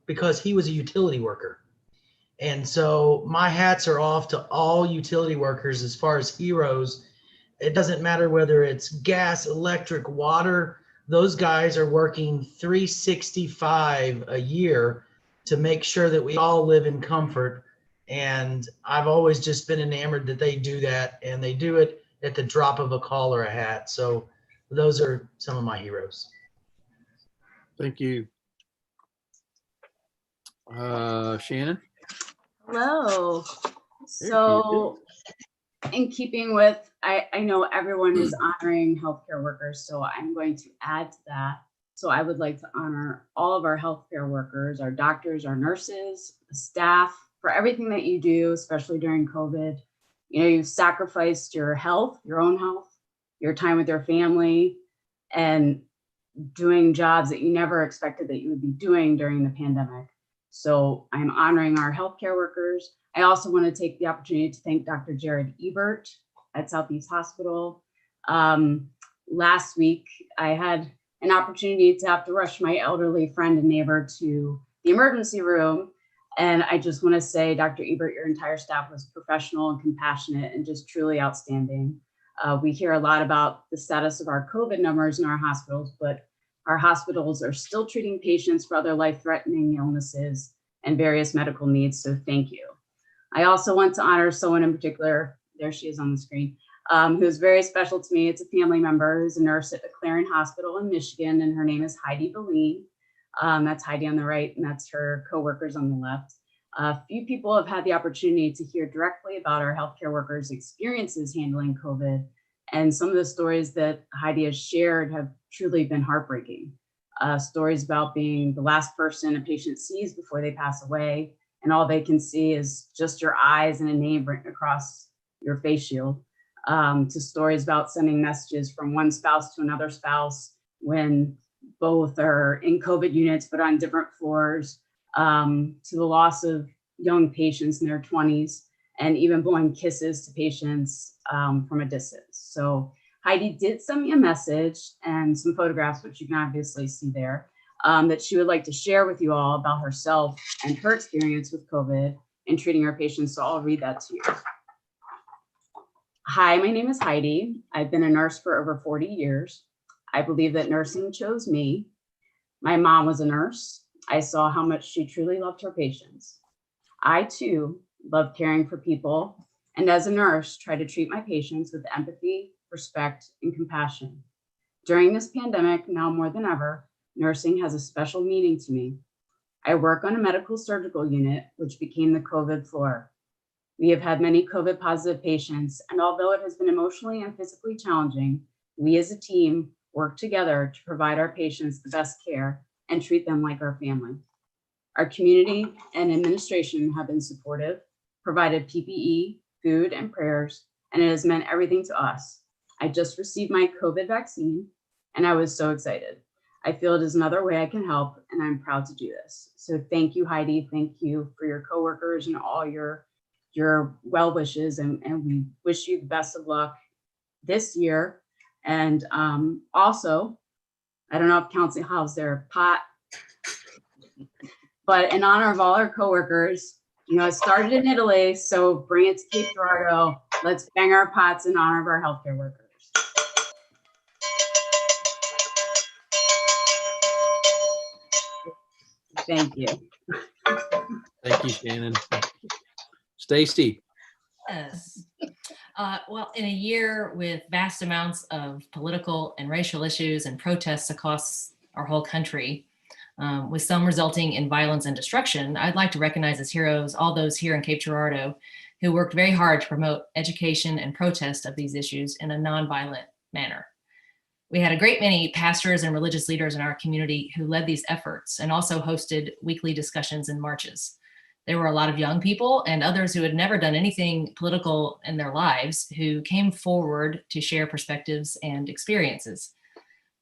because he was a utility worker. And so my hats are off to all utility workers as far as heroes. It doesn't matter whether it's gas, electric, water. Those guys are working 365 a year to make sure that we all live in comfort. And I've always just been enamored that they do that, and they do it at the drop of a call or a hat. So those are some of my heroes. Thank you. Shannon? Hello. So in keeping with, I know everyone is honoring healthcare workers, so I'm going to add to that. So I would like to honor all of our healthcare workers, our doctors, our nurses, the staff, for everything that you do, especially during COVID. You know, you've sacrificed your health, your own health, your time with your family, and doing jobs that you never expected that you would be doing during the pandemic. So I'm honoring our healthcare workers. I also want to take the opportunity to thank Dr. Jared Ebert at Southeast Hospital. Last week, I had an opportunity to have to rush my elderly friend and neighbor to the emergency room. And I just want to say, Dr. Ebert, your entire staff was professional and compassionate and just truly outstanding. We hear a lot about the status of our COVID numbers in our hospitals, but our hospitals are still treating patients for other life-threatening illnesses and various medical needs, so thank you. I also want to honor someone in particular, there she is on the screen, who's very special to me. It's a family member who's a nurse at the Clarion Hospital in Michigan, and her name is Heidi Beline. That's Heidi on the right, and that's her coworkers on the left. A few people have had the opportunity to hear directly about our healthcare workers' experiences handling COVID, and some of the stories that Heidi has shared have truly been heartbreaking. Stories about being the last person a patient sees before they pass away, and all they can see is just your eyes and a name written across your face shield, to stories about sending messages from one spouse to another spouse when both are in COVID units, but on different floors, to the loss of young patients in their 20s, and even blowing kisses to patients from a distance. So Heidi did send me a message and some photographs, which you can obviously see there, that she would like to share with you all about herself and her experience with COVID and treating her patients. So I'll read that to you. Hi, my name is Heidi. I've been a nurse for over 40 years. I believe that nursing chose me. My mom was a nurse. I saw how much she truly loved her patients. I too love caring for people, and as a nurse, try to treat my patients with empathy, respect, and compassion. During this pandemic, now more than ever, nursing has a special meaning to me. I work on a medical surgical unit, which became the COVID floor. We have had many COVID positive patients, and although it has been emotionally and physically challenging, we as a team work together to provide our patients the best care and treat them like our family. Our community and administration have been supportive, provided PPE, food, and prayers, and it has meant everything to us. I just received my COVID vaccine, and I was so excited. I feel it is another way I can help, and I'm proud to do this. So thank you, Heidi. Thank you for your coworkers and all your well wishes, and we wish you the best of luck this year. And also, I don't know if Council has their pot, but in honor of all our coworkers, you know, it started in Italy, so bring it to Cape Girardeau. Let's bang our pots in honor of our healthcare workers. Thank you. Thank you, Shannon. Stacy. Yes. Well, in a year with vast amounts of political and racial issues and protests across our whole country, with some resulting in violence and destruction, I'd like to recognize as heroes all those here in Cape Girardeau who worked very hard to promote education and protest of these issues in a nonviolent manner. We had a great many pastors and religious leaders in our community who led these efforts and also hosted weekly discussions and marches. There were a lot of young people and others who had never done anything political in their lives who came forward to share perspectives and experiences.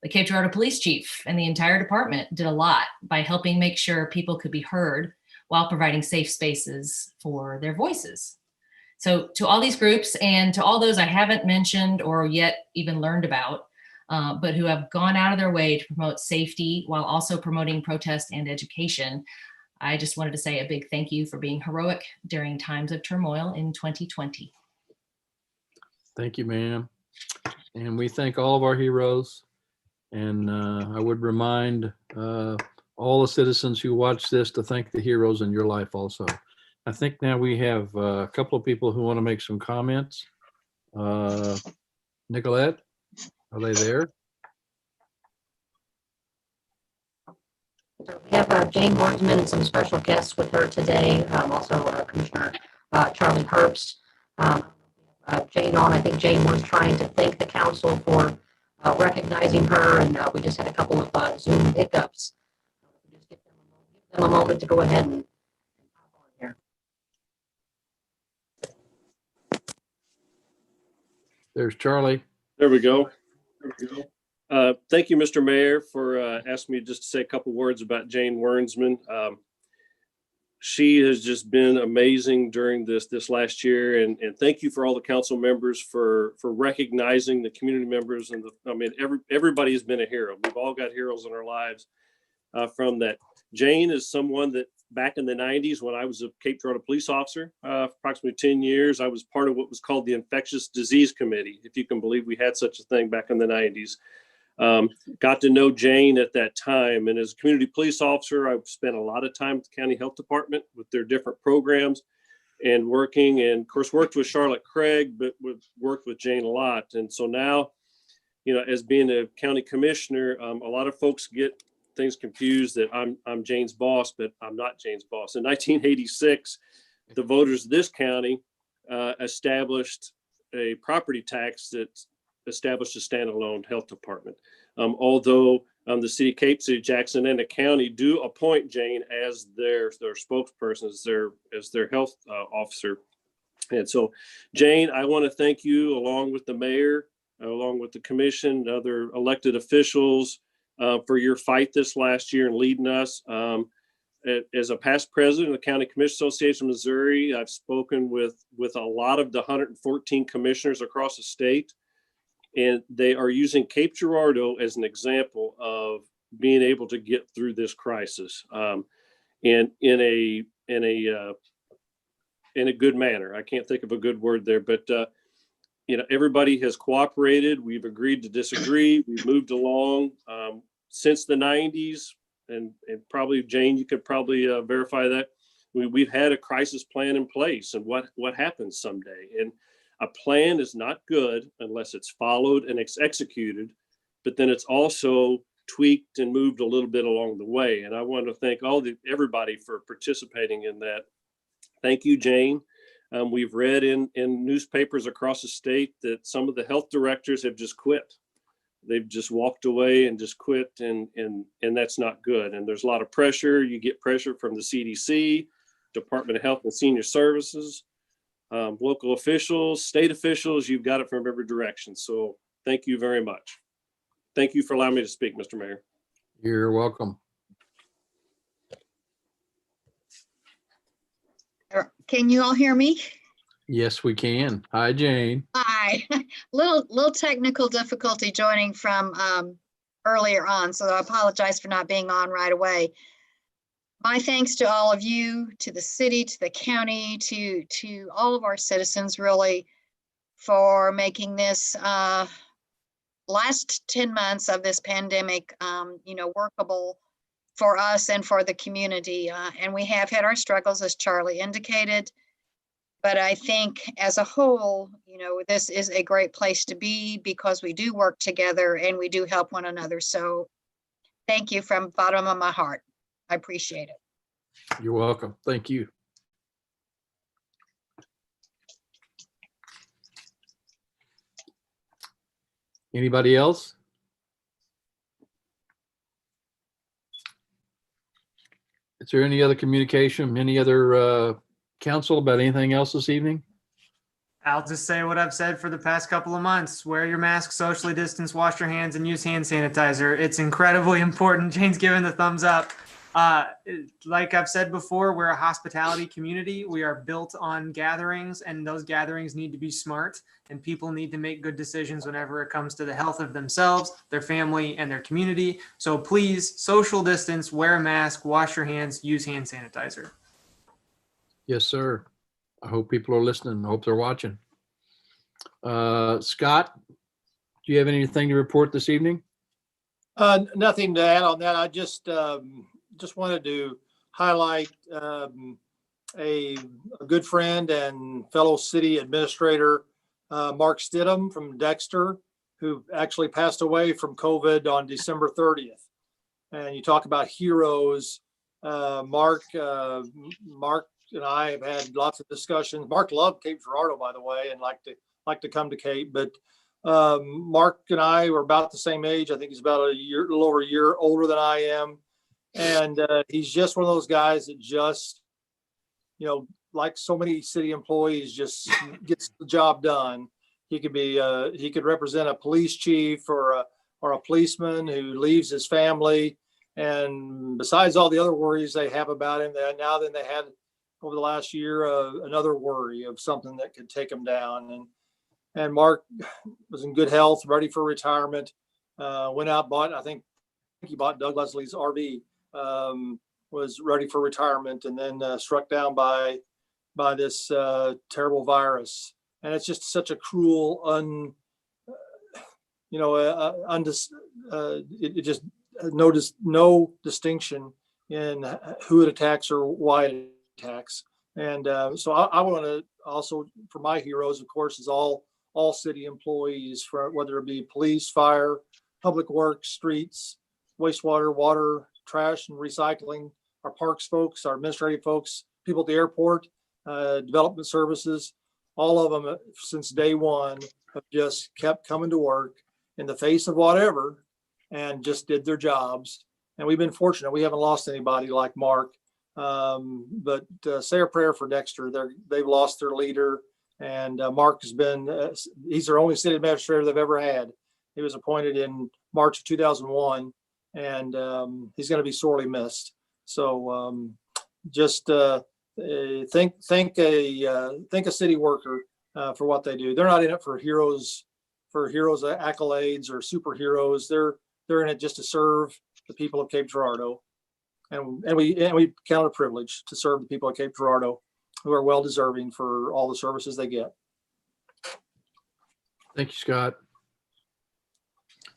The Cape Girardeau Police Chief and the entire department did a lot by helping make sure people could be heard while providing safe spaces for their voices. So to all these groups and to all those I haven't mentioned or yet even learned about, but who have gone out of their way to promote safety while also promoting protest and education, I just wanted to say a big thank you for being heroic during times of turmoil in 2020. Thank you, ma'am. And we thank all of our heroes. And I would remind all the citizens who watch this to thank the heroes in your life also. I think now we have a couple of people who want to make some comments. Nicolette, are they there? So we have Jane Wordsman and some special guests with her today. Also Commissioner Charlie Herbst. Jane on. I think Jane was trying to thank the council for recognizing her, and we just had a couple of Zoom hiccups. Just give them a moment to go ahead and hop on here. There's Charlie. There we go. Thank you, Mr. Mayor, for asking me just to say a couple words about Jane Wernsman. She has just been amazing during this last year, and thank you for all the council members for recognizing the community members. And everybody has been a hero. We've all got heroes in our lives from that. Jane is someone that back in the 90s, when I was a Cape Girardeau police officer, approximately 10 years, I was part of what was called the Infectious Disease Committee, if you can believe we had such a thing back in the 90s. Got to know Jane at that time. And as a community police officer, I've spent a lot of time at the county health department with their different programs and working, and of course worked with Charlotte Craig, but worked with Jane a lot. And so now, you know, as being a county commissioner, a lot of folks get things confused that I'm Jane's boss, but I'm not Jane's boss. In 1986, the voters of this county established a property tax that established a standalone health department. Although the city of Cape, City of Jackson, and the county do appoint Jane as their spokesperson, as their health officer. And so, Jane, I want to thank you, along with the mayor, along with the commission, other elected officials, for your fight this last year and leading us. As a past president of the County Commission Association of Missouri, I've spoken with a lot of the 114 commissioners across the state, and they are using Cape Girardeau as an example of being able to get through this crisis, and in a good manner. I can't think of a good word there, but you know, everybody has cooperated. We've agreed to disagree. We've moved along since the 90s, and probably, Jane, you could probably verify that. We've had a crisis plan in place, and what happens someday. And a plan is not good unless it's followed and it's executed but then it's also tweaked and moved a little bit along the way. And I want to thank everybody for participating in that. Thank you, Jane. We've read in newspapers across the state that some of the health directors have just quit. They've just walked away and just quit, and that's not good. And there's a lot of pressure. You get pressure from the CDC, Department of Health and Senior Services, local officials, state officials. You've got it from every direction. So thank you very much. Thank you for allowing me to speak, Mr. Mayor. You're welcome. Can you all hear me? Yes, we can. Hi, Jane. Hi. Little technical difficulty joining from earlier on, so I apologize for not being on right away. My thanks to all of you, to the city, to the county, to all of our citizens, really, for making this last 10 months of this pandemic, workable for us and for the community. And we have had our struggles, as Charlie indicated. But I think as a whole, this is a great place to be because we do work together and we do help one another. So thank you from the bottom of my heart. I appreciate it. You're welcome. Thank you. Anybody else? Is there any other communication, any other council about anything else this evening? I'll just say what I've said for the past couple of months. Wear your mask, socially distance, wash your hands, and use hand sanitizer. It's incredibly important. Jane's giving the thumbs up. Like I've said before, we're a hospitality community. We are built on gatherings, and those gatherings need to be smart, and people need to make good decisions whenever it comes to the health of themselves, their family, and their community. So please, social distance, wear a mask, wash your hands, use hand sanitizer. Yes, sir. I hope people are listening. I hope they're watching. Scott, do you have anything to report this evening? Nothing to add on that. I just wanted to highlight a good friend and fellow city administrator, Mark Stidham from Dexter, who actually passed away from COVID on December 30th. And you talk about heroes. Mark and I have had lots of discussions. Mark loved Cape Girardeau, by the way, and like to come to Cape. But Mark and I were about the same age. I think he's about a little over a year older than I am. And he's just one of those guys that just, like so many city employees, just gets the job done. He could represent a police chief or a policeman who leaves his family. And besides all the other worries they have about him, they had over the last year another worry of something that could take him down. And Mark was in good health, ready for retirement. Went out, I think he bought Doug Leslie's RV. Was ready for retirement, and then struck down by this terrible virus. And it's just such a cruel, no distinction in who it attacks or why it attacks. And so I want to also, for my heroes, of course, is all city employees, for whether it be police, fire, public works, streets, wastewater, water, trash and recycling, our parks folks, our administrative folks, people at the airport, development services, all of them since day one have just kept coming to work in the face of whatever and just did their jobs. And we've been fortunate. We haven't lost anybody like Mark. But say a prayer for Dexter. They've lost their leader, and Mark has been, he's their only city administrator they've ever had. He was appointed in March of 2001. And he's going to be sorely missed. So just thank a city worker for what they do. They're not in it for heroes accolades or superheroes. They're in it just to serve the people of Cape Girardeau, and we count it a privilege to serve the people of Cape Girardeau, who are well deserving for all the services they get. Thank you, Scott.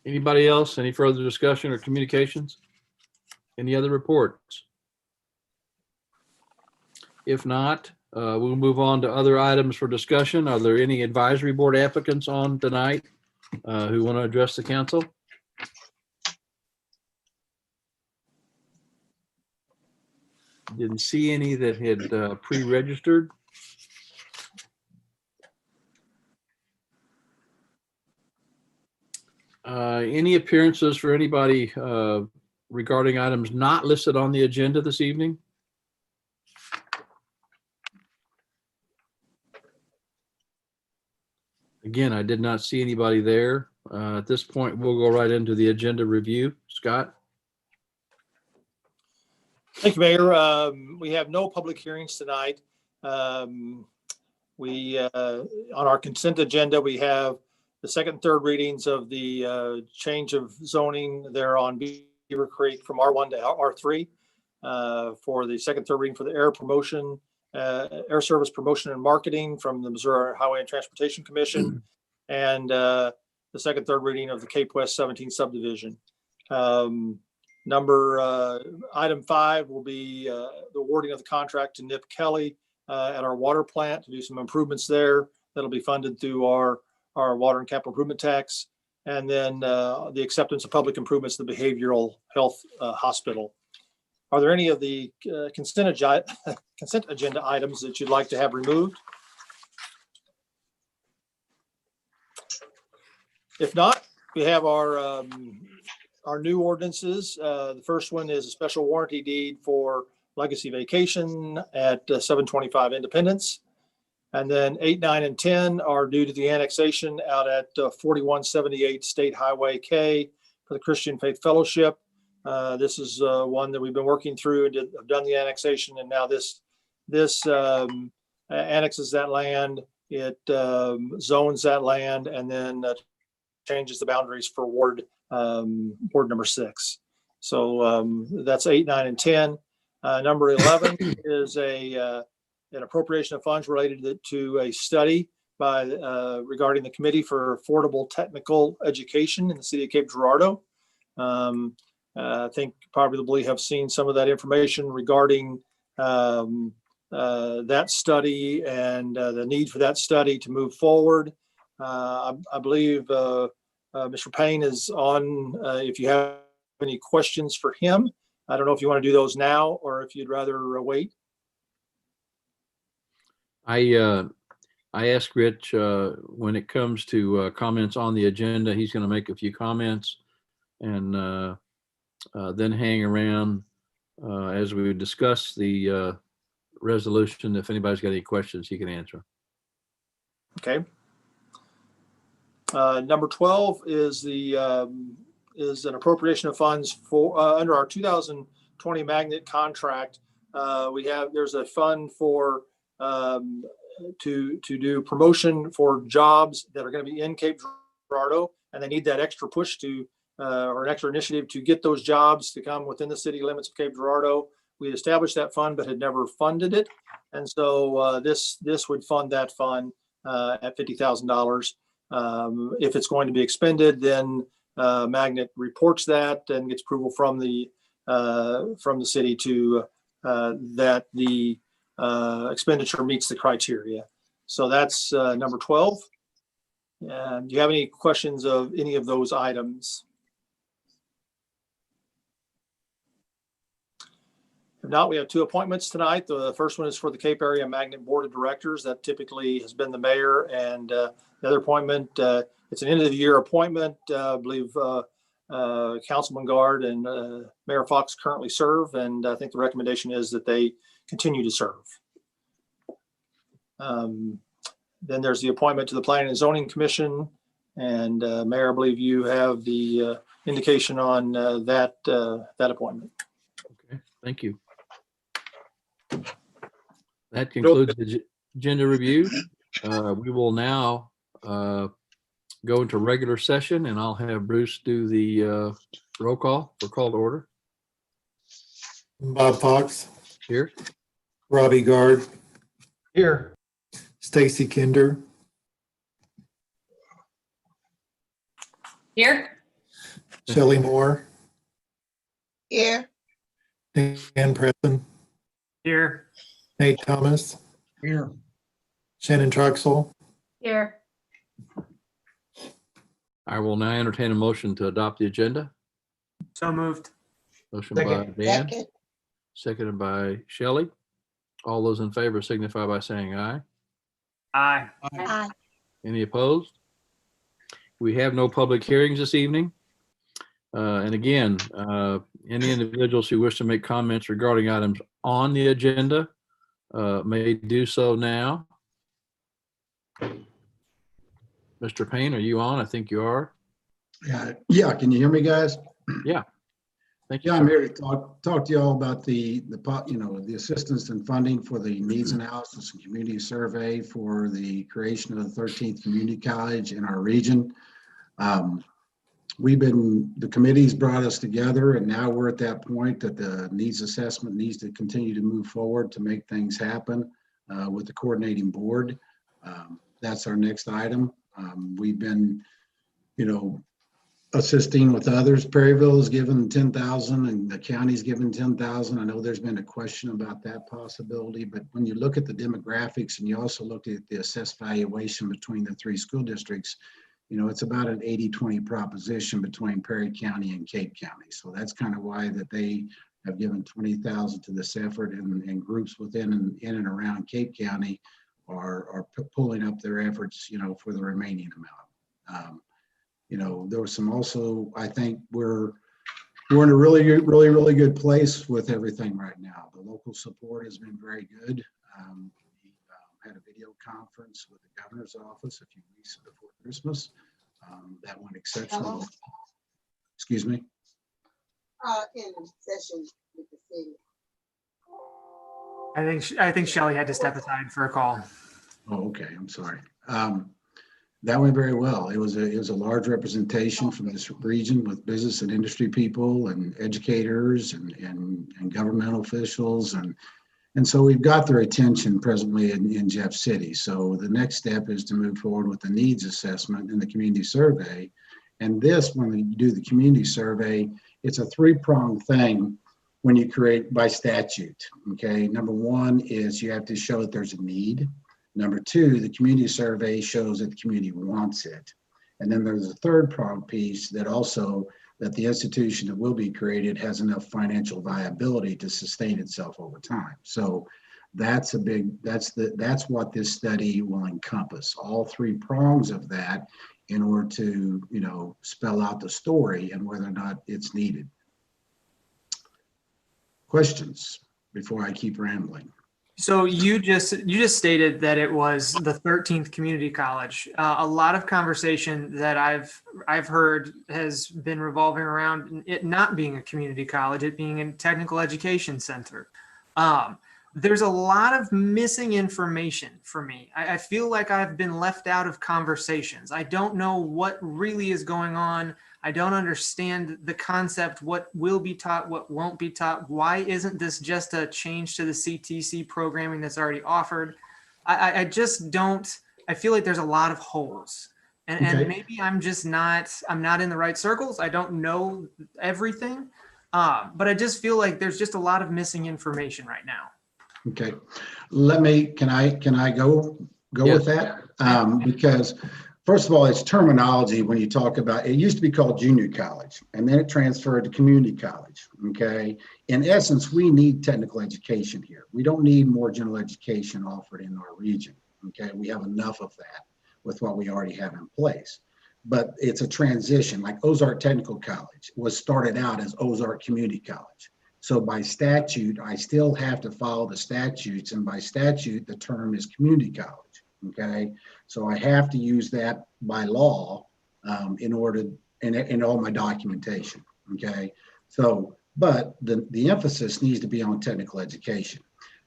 Anybody else? Any further discussion or communications? Any other reports? If not, we'll move on to other items for discussion. Are there any advisory board applicants on tonight who want to address the council? Didn't see any that had pre-registered. Any appearances for anybody regarding items not listed on the agenda this evening? Again, I did not see anybody there. At this point, we'll go right into the agenda review. Scott? Thank you, Mayor. We have no public hearings tonight. On our consent agenda, we have the second and third readings of the change of zoning there on Beaver Creek from R1 to R3 for the second, third reading for the air service promotion and marketing from the Missouri Highway and Transportation Commission, and the second, third reading of the Cape West 17 subdivision. Item 5 will be the awarding of the contract to Nip Kelly at our water plant to do some improvements there. That'll be funded through our water and capital improvement tax. And then the acceptance of public improvements to the behavioral health hospital. Are there any of the consent agenda items that you'd like to have removed? If not, we have our new ordinances. The first one is a special warranty deed for Legacy Vacation at 725 Independence. And then 8, 9, and 10 are due to the annexation out at 4178 State Highway K for the Christian Faith Fellowship. This is one that we've been working through and have done the annexation, and now this annexes that land. It zones that land, and then changes the boundaries for ward number 6. So that's 8, 9, and 10. Number 11 is an appropriation of funds related to a study by regarding the Committee for Affordable Technical Education in the city of Cape Girardeau. I think probably have seen some of that information regarding that study and the need for that study to move forward. I believe Mr. Payne is on. If you have any questions for him, I don't know if you want to do those now or if you'd rather wait. I asked Rich when it comes to comments on the agenda, he's going to make a few comments and then hang around as we discuss the resolution. If anybody's got any questions, he can answer. Okay. Number 12 is is an appropriation of funds for under our 2020 magnet contract. There's a fund for to do promotion for jobs that are going to be in Cape Girardeau, and they need that extra push to or an extra initiative to get those jobs to come within the city limits of Cape Girardeau. We had established that fund but had never funded it, and so this would fund that fund at $50,000. If it's going to be expended, then Magnet reports that and gets approval from the city to that the expenditure meets the criteria. So that's number 12. Do you have any questions of any of those items? If not, we have 2 appointments tonight. The first one is for the Cape Area Magnet Board of Directors. That typically has been the mayor, and the other appointment, it's an end of the year appointment. I believe Councilman Guard and Mayor Fox currently serve, and I think the recommendation is that they continue to serve. Then there's the appointment to the Planning and Zoning Commission, and Mayor, I believe you have the indication on that appointment. Okay, thank you. That concludes the agenda review. We will now go into regular session, and I'll have Bruce do the roll call for call to order. Bob Fox. Here. Robbie Guard. Here. Stacy Kinder. Here. Shelley Moore. Here. Dan Preston. Here. Nate Thomas. Here. Shannon Troxel. Here. I will now entertain a motion to adopt the agenda. So moved. Motion by Second. Dan, Second. seconded by Shelley. All those in favor signify by saying aye. Aye. Aye. Any opposed? We have no public hearings this evening. And again, any individuals who wish to make comments regarding items on the agenda may do so now. Mr. Payne, are you on? I think you are. Yeah. Can you hear me, guys? Yeah. Thank you. Yeah, I'm sir. here to talk to you all about the assistance and funding for the needs analysis and community survey for the creation of the 13th community college in our region. The committee's brought us together, and now we're at that point that the needs assessment needs to continue to move forward to make things happen with the coordinating board. That's our next item. We've been, assisting with others. Perryville has given 10,000 and the county's given 10,000. I know there's been a question about that possibility, but when you look at the demographics and you also look at the assessed valuation between the three school districts, it's about an 80-20 proposition between Perry County and Cape County. So that's kind of why that they have given 20,000 to this effort, and groups within and in and around Cape County are pulling up their efforts, for the remaining amount. There was some also, I think we're in a really good place with everything right now. The local support has been very good. We had a video conference with the governor's office a few weeks before Christmas. That went exceptionally. Excuse me? In session with the city. I think Shelley had to step aside for a call. Oh, okay. I'm sorry. That went very well. It was a large representation from this region with business and industry people and educators and governmental officials. And so we've got their attention presently in Jeff City. So the next step is to move forward with the needs assessment and the community survey. And this, when we do the community survey, it's a three-pronged thing when you create by statute. Okay. Number one is you have to show that there's a need. Number two, the community survey shows that the community wants it. And then there's a third prong piece that the institution that will be created has enough financial viability to sustain itself over time. So that's what this study will encompass, all three prongs of that, in order to, spell out the story and whether or not it's needed. Questions before I keep rambling? So you just stated that it was the 13th community college. A lot of conversation that I've heard has been revolving around it not being a community college, it being a technical education center. There's a lot of missing information for me. I feel like I've been left out of conversations. I don't know what really is going on. I don't understand the concept, what will be taught, what won't be taught. Why isn't this just a change to the CTC programming that's already offered? I just don't, I feel like there's a lot of holes. And maybe I'm not in the right circles. I don't know everything, but I just feel like there's just a lot of missing information right now. Okay, can I go with that? Because first of all, it's terminology when you talk about, it used to be called junior college, and then it transferred to community college, okay? In essence, we need technical education here. We don't need more general education offered in our region, okay? We have enough of that with what we already have in place. But it's a transition, like Ozark Technical College was started out as Ozark Community College. So by statute, I still have to follow the statutes, and by statute, the term is community college, okay? So I have to use that by law in order, in all my documentation, okay? So, but the emphasis needs to be on technical education.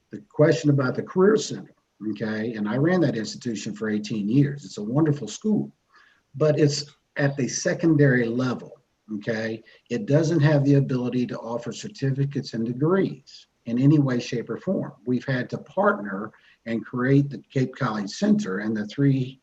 The question about the Career Center, okay? And I ran that institution for 18 years. It's a wonderful school, but it's at the secondary level. Okay, it doesn't have the ability to offer certificates and degrees in any way, shape, or form. We've had to partner and create the Cape College Center and the three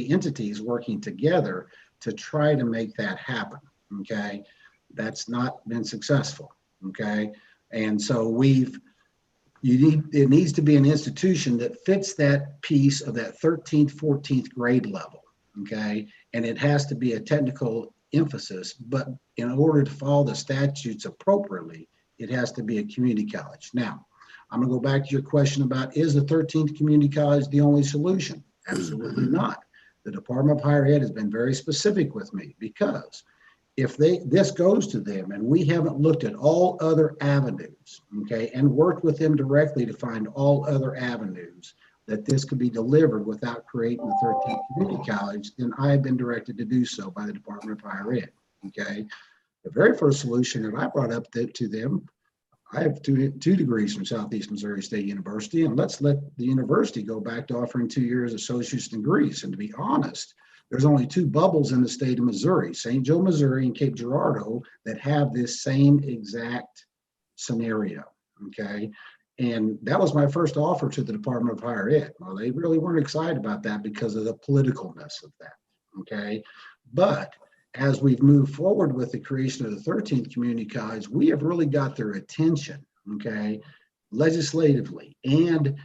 entities working together to try to make that happen. Okay, that's not been successful. Okay, and so it needs to be an institution that fits that piece of that 13th, 14th grade level. Okay, and it has to be a technical emphasis, but in order to follow the statutes appropriately, it has to be a community college. Now, I'm gonna go back to your question about, is the 13th community college the only solution? Absolutely not. The Department of Higher Ed has been very specific with me, because if this goes to them and we haven't looked at all other avenues, okay, and worked with them directly to find all other avenues that this could be delivered without creating the 13th community college, then I have been directed to do so by the Department of Higher Ed, okay? The very first solution that I brought up to them, I have two degrees from Southeast Missouri State University, and let's let the university go back to offering 2 years associate's degrees. And to be honest, there's only 2 bubbles in the state of Missouri, St. Joe, Missouri and Cape Girardeau, that have this same exact scenario, okay? And that was my first offer to the Department of Higher Ed. Well, they really weren't excited about that because of the politicalness of that, okay? But as we've moved forward with the creation of the 13th community college, we have really got their attention, okay, legislatively, and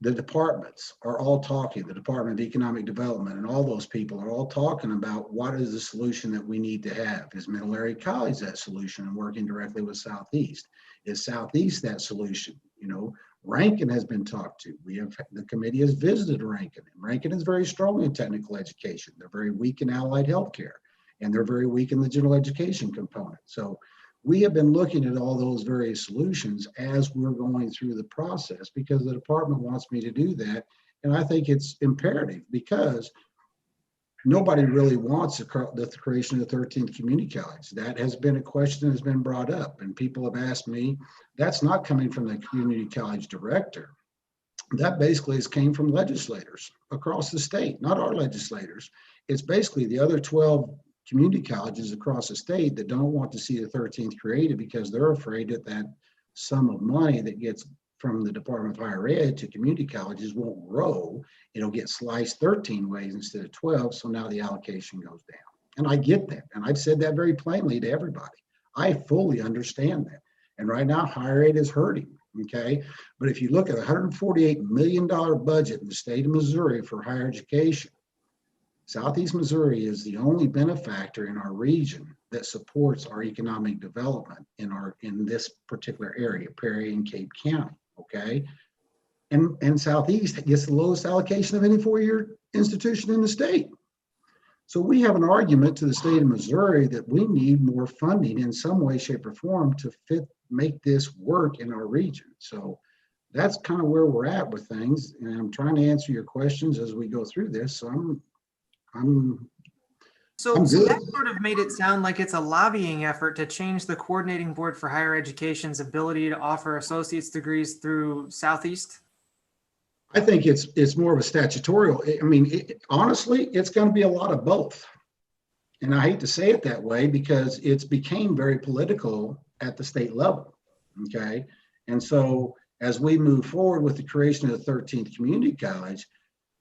the departments are all talking, the Department of Economic Development and all those people are all talking about what is the solution that we need to have. Is Middle Area College that solution, and working directly with Southeast? Is Southeast that solution? You know, Rankin has been talked to. The committee has visited Rankin, and Rankin is very strong in technical education. They're very weak in allied healthcare, and they're very weak in the general education component. So we have been looking at all those various solutions as we're going through the process, because the department wants me to do that. And I think it's imperative, because nobody really wants the creation of the 13th community college. That has been a question that's been brought up, and people have asked me, that's not coming from the community college director. That basically came from legislators across the state, not our legislators. It's basically the other 12 community colleges across the state that don't want to see the 13th created, because they're afraid that that sum of money that gets from the Department of Higher Ed to community colleges won't grow. It'll get sliced 13 ways instead of 12. So now the allocation goes down. And I get that. And I've said that very plainly to everybody. I fully understand that. And right now, higher ed is hurting. Okay. But if you look at a $148 million budget in the state of Missouri for higher education, Southeast Missouri is the only benefactor in our region that supports our economic development in this particular area, Perry and Cape County, okay? And Southeast gets the lowest allocation of any four-year institution in the state. So we have an argument to the state of Missouri that we need more funding in some way, shape, or form to make this work in our region. So that's kind of where we're at with things. And I'm trying to answer your questions as we go through this. So So that sort of made it sound like it's a lobbying effort to change the coordinating board for higher education's ability to offer associate's degrees through Southeast. I think it's more of a statutorial. I mean, honestly, it's going to be a lot of both. And I hate to say it that way, because it's became very political at the state level. Okay. And so as we move forward with the creation of the 13th community college,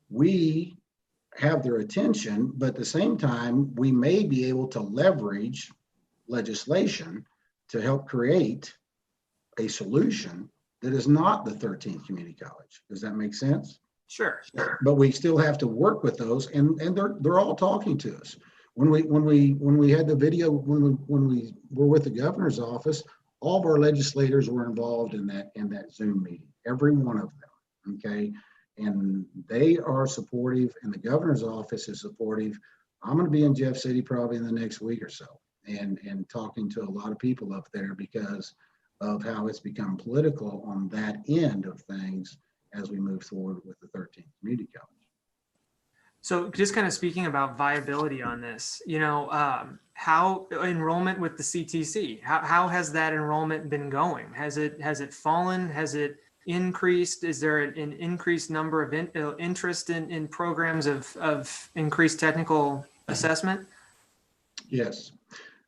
we have their attention, but at the same time, we may be able to leverage legislation to help create a solution that is not the 13th community college. Does that make sense? Sure. But we still have to work with those, and they're all talking to us. When we had the video, when we were with the governor's office, all of our legislators were involved in that Zoom meeting, every one of them. Okay. And they are supportive, and the governor's office is supportive. I'm going to be in Jeff City probably in the next week or so, and talking to a lot of people up there because of how it's become political on that end of things as we move forward with the 13th community college. So just kind of speaking about viability on this, how enrollment with the CTC, how has that enrollment been going? Has it fallen? Has it increased? Is there an increased number of interest in programs of increased technical assessment? Yes.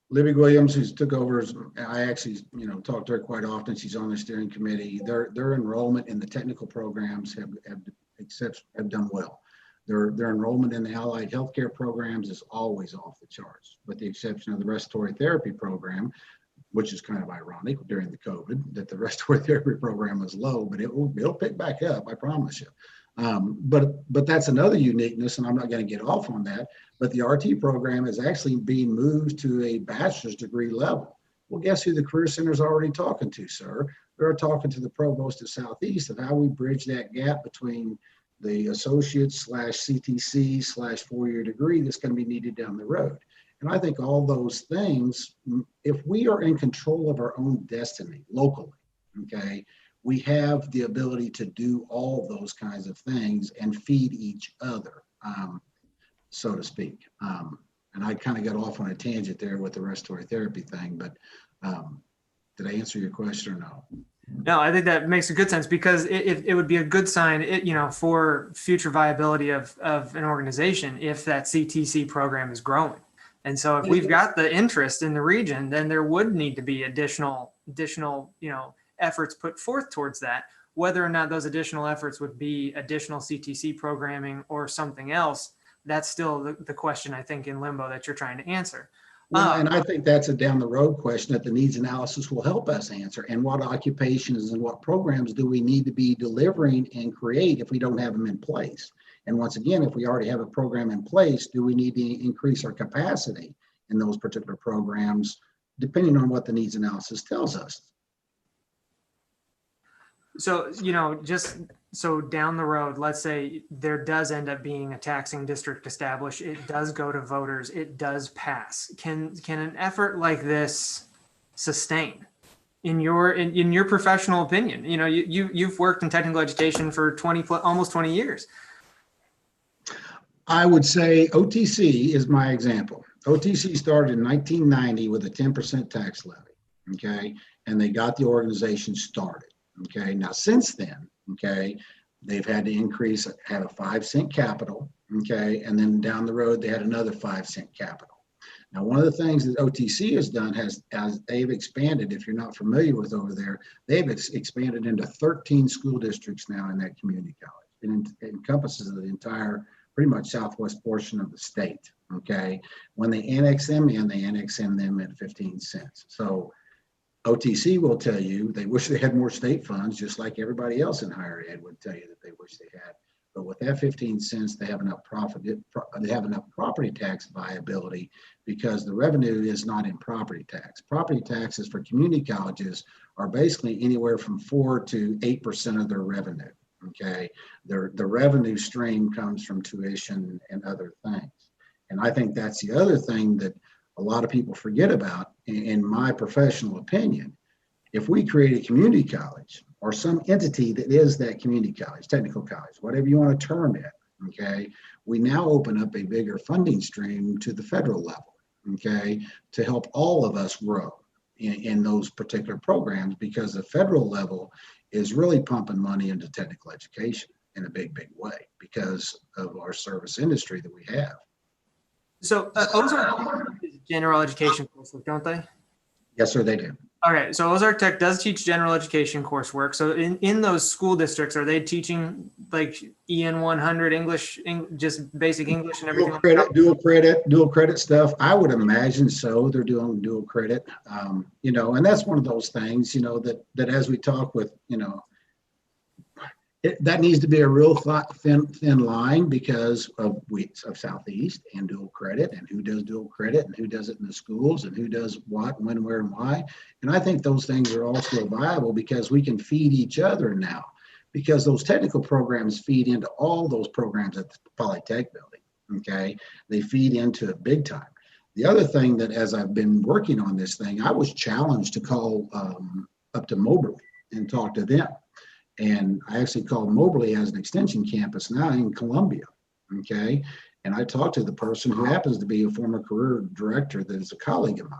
Libby Williams, who's took over, I actually, talk to her quite often. She's on the steering committee. Their enrollment in the technical programs have done well. Their enrollment in the allied healthcare programs is always off the charts, with the exception of the respiratory therapy program, which is kind of ironic during the COVID that the respiratory therapy program is low, but it'll pick back up, I promise you. But that's another uniqueness, and I'm not going to get off on that, but the RT program is actually being moved to a bachelor's degree level. Well, guess who the Career Center is already talking to, sir? They're talking to the provost of Southeast of how we bridge that gap between the associates / CTC / 4-year degree that's going to be needed down the road. And I think all those things, if we are in control of our own destiny locally, okay, we have the ability to do all those kinds of things and feed each other, so to speak. And I kind of got off on a tangent there with the respiratory therapy thing, but did I answer your question or no? No, I think that makes a good sense, because it would be a good sign, for future viability of an organization if that CTC program is growing. And so if we've got the interest in the region, then there would need to be additional, efforts put forth towards that. Whether or not those additional efforts would be additional CTC programming or something else, that's still the question, I think, in limbo that you're trying to answer. Well, and I think that's a down the road question that the needs analysis will help us answer. And what occupations and what programs do we need to be delivering and create if we don't have them in place? And once again, if we already have a program in place, do we need to increase our capacity in those particular programs, depending on what the needs analysis tells us? So, just so down the road, let's say there does end up being a taxing district established, it does go to voters, it does pass. Can an effort like this sustain in your professional opinion? You've worked in technical education for almost 20 years. I would say OTC is my example. OTC started in 1990 with a 10% tax levy, okay? And they got the organization started. Okay, now since then, okay, they've had to increase, had a 5-cent capital, okay, and then down the road they had another 5-cent capital. Now, one of the things that OTC has done as they've expanded, if you're not familiar with over there, they've expanded into 13 school districts now in that community college. It encompasses the entire, pretty much southwest portion of the state, okay? When they annex them in, they annex in them at 15 cents. So OTC will tell you they wish they had more state funds, just like everybody else in higher ed would tell you that they wish they had. But with that 15 cents, they have enough profit. They have enough property tax viability because the revenue is not in property tax. Property taxes for community colleges are basically anywhere from 4 to 8% of their revenue. Okay, the revenue stream comes from tuition and other things. And I think that's the other thing that a lot of people forget about, in my professional opinion. If we create a community college or some entity that is that community college, technical college, whatever you want to term it, okay, we now open up a bigger funding stream to the federal level, okay, to help all of us grow in those particular programs, because the federal level is really pumping money into technical education in a big, big way because of our service industry that we have. So Ozark is general education coursework, don't they? Yes, sir, they do. Okay, so Ozark Tech does teach general education coursework. So in those school districts, are they teaching like EN 100 English, just basic English and everything? Dual credit stuff. I would imagine so. They're doing dual credit, and that's one of those things, that as we talk with, that needs to be a real thin line because of Southeast and dual credit, and who does dual credit and who does it in the schools and who does what, when, where, and why. And I think those things are all still viable because we can feed each other now, because those technical programs feed into all those programs at the Polytech building. Okay, they feed into it big time. The other thing that, as I've been working on this thing, I was challenged to call up to Moberly and talk to them. And I actually called Moberly as an extension campus now in Columbia, okay? And I talked to the person who happens to be a former career director that is a colleague of mine.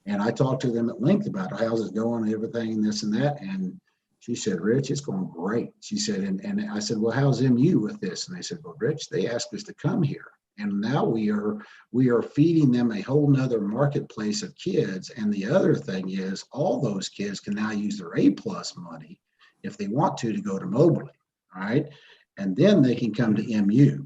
And I talked to them at length about how's it going and everything and this and that. And she said, Rich, it's going great. She said, and I said, well, how's MU with this? And they said, well, Rich, they asked us to come here. And now we are feeding them a whole nother marketplace of kids. And the other thing is all those kids can now use their A+ money if they want to go to Moberly, all right? And then they can come to MU.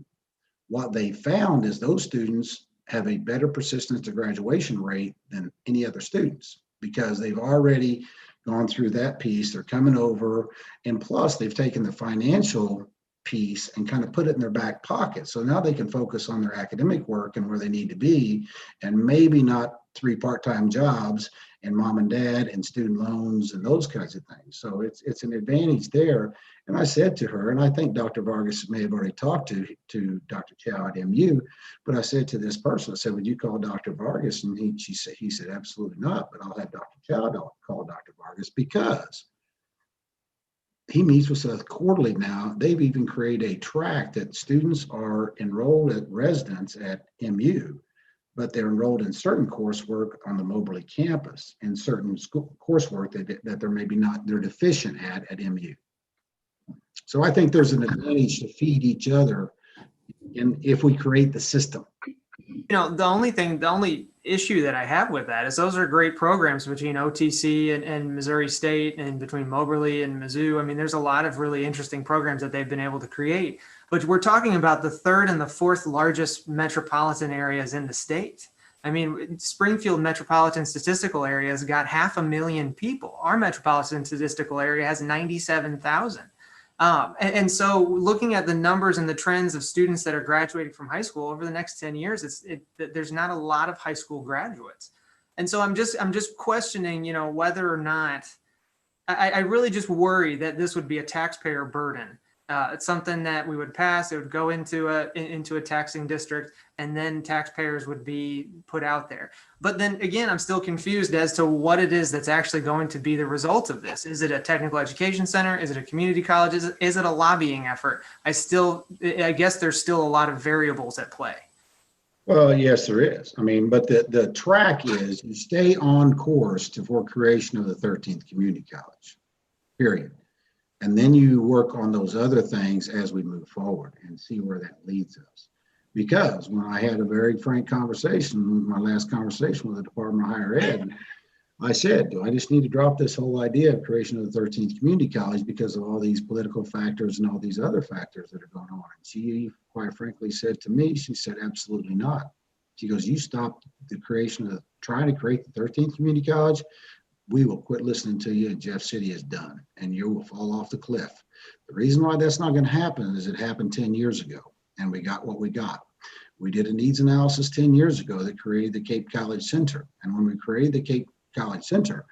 What they found is those students have a better persistence to graduation rate than any other students because they've already gone through that piece. They're coming over, and plus they've taken the financial piece and kind of put it in their back pocket. So now they can focus on their academic work and where they need to be, and maybe not 3 part-time jobs and mom and dad and student loans and those kinds of things. So it's an advantage there. And I said to her, and I think Dr. Vargas may have already talked to Dr. Chow at MU, but I said to this person, I said, would you call Dr. Vargas? And he said, absolutely not, but I'll have Dr. Chow call Dr. Vargas, because he meets with us quarterly now. They've even created a track that students are enrolled at residence at MU, but they're enrolled in certain coursework on the Moberly campus and certain coursework that they're deficient at MU. So I think there's an advantage to feed each other if we create the system. You know, the only issue that I have with that is those are great programs between OTC and Missouri State, and between Moberly and Mizzou. I mean, there's a lot of really interesting programs that they've been able to create, but we're talking about the third and the fourth largest metropolitan areas in the state. I mean, Springfield Metropolitan Statistical Area has got 500,000 people. Our metropolitan statistical area has 97,000. And so looking at the numbers and the trends of students that are graduating from high school over the next 10 years, there's not a lot of high school graduates. And so I'm just questioning, you know, whether or not, I really just worry that this would be a taxpayer burden. It's something that we would pass, it would go into a taxing district, and then taxpayers would be put out there. But then again, I'm still confused as to what it is that's actually going to be the result of this. Is it a technical education center? Is it a community college? Is it a lobbying effort? I guess there's still a lot of variables at play. Well, yes, there is. I mean, but the track is you stay on course for creation of the 13th community college, period. And then you work on those other things as we move forward and see where that leads us. Because when I had a very frank conversation, my last conversation with the Department of Higher Ed, I said, do I just need to drop this whole idea of creation of the 13th community college because of all these political factors and all these other factors that are going on? And she quite frankly said to me, she said, absolutely not. She goes, you stop the creation of trying to create the 13th community college, we will quit listening to you, and Jeff City is done, and you will fall off the cliff. The reason why that's not going to happen is it happened 10 years ago, and we got what we got. We did a needs analysis 10 years ago that created the Cape College Center. And when we created the Cape College Center,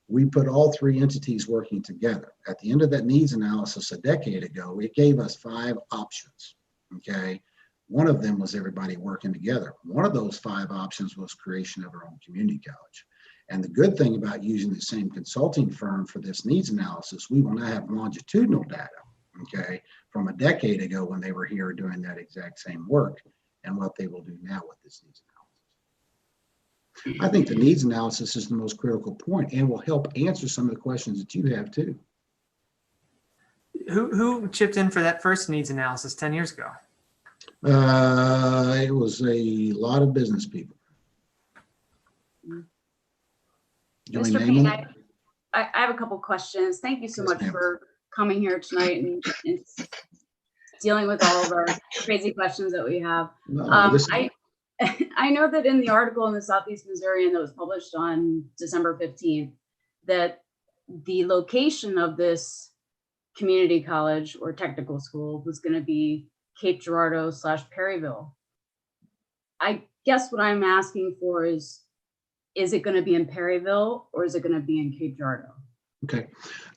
we put all three entities working together. At the end of that needs analysis a decade ago, it gave us 5 options, okay? One of them was everybody working together. One of those 5 options was creation of our own community college. And the good thing about using the same consulting firm for this needs analysis, we will now have longitudinal data, okay, from a decade ago when they were here doing that exact same work, and what they will do now with this needs analysis. I think the needs analysis is the most critical point and will help answer some of the questions that you have too. Who chipped in for that first needs analysis 10 years ago? It was a lot of business people. Mr. Payne, I have a couple questions. Thank you so much for coming here tonight and dealing with all of our crazy questions that we have. I know that in the article in the Southeast Missourian that was published on December 15th, that the location of this community college or technical school was going to be Cape Girardeau / Perryville. I guess what I'm asking for is it going to be in Perryville or is it going to be in Cape Girardeau? Okay,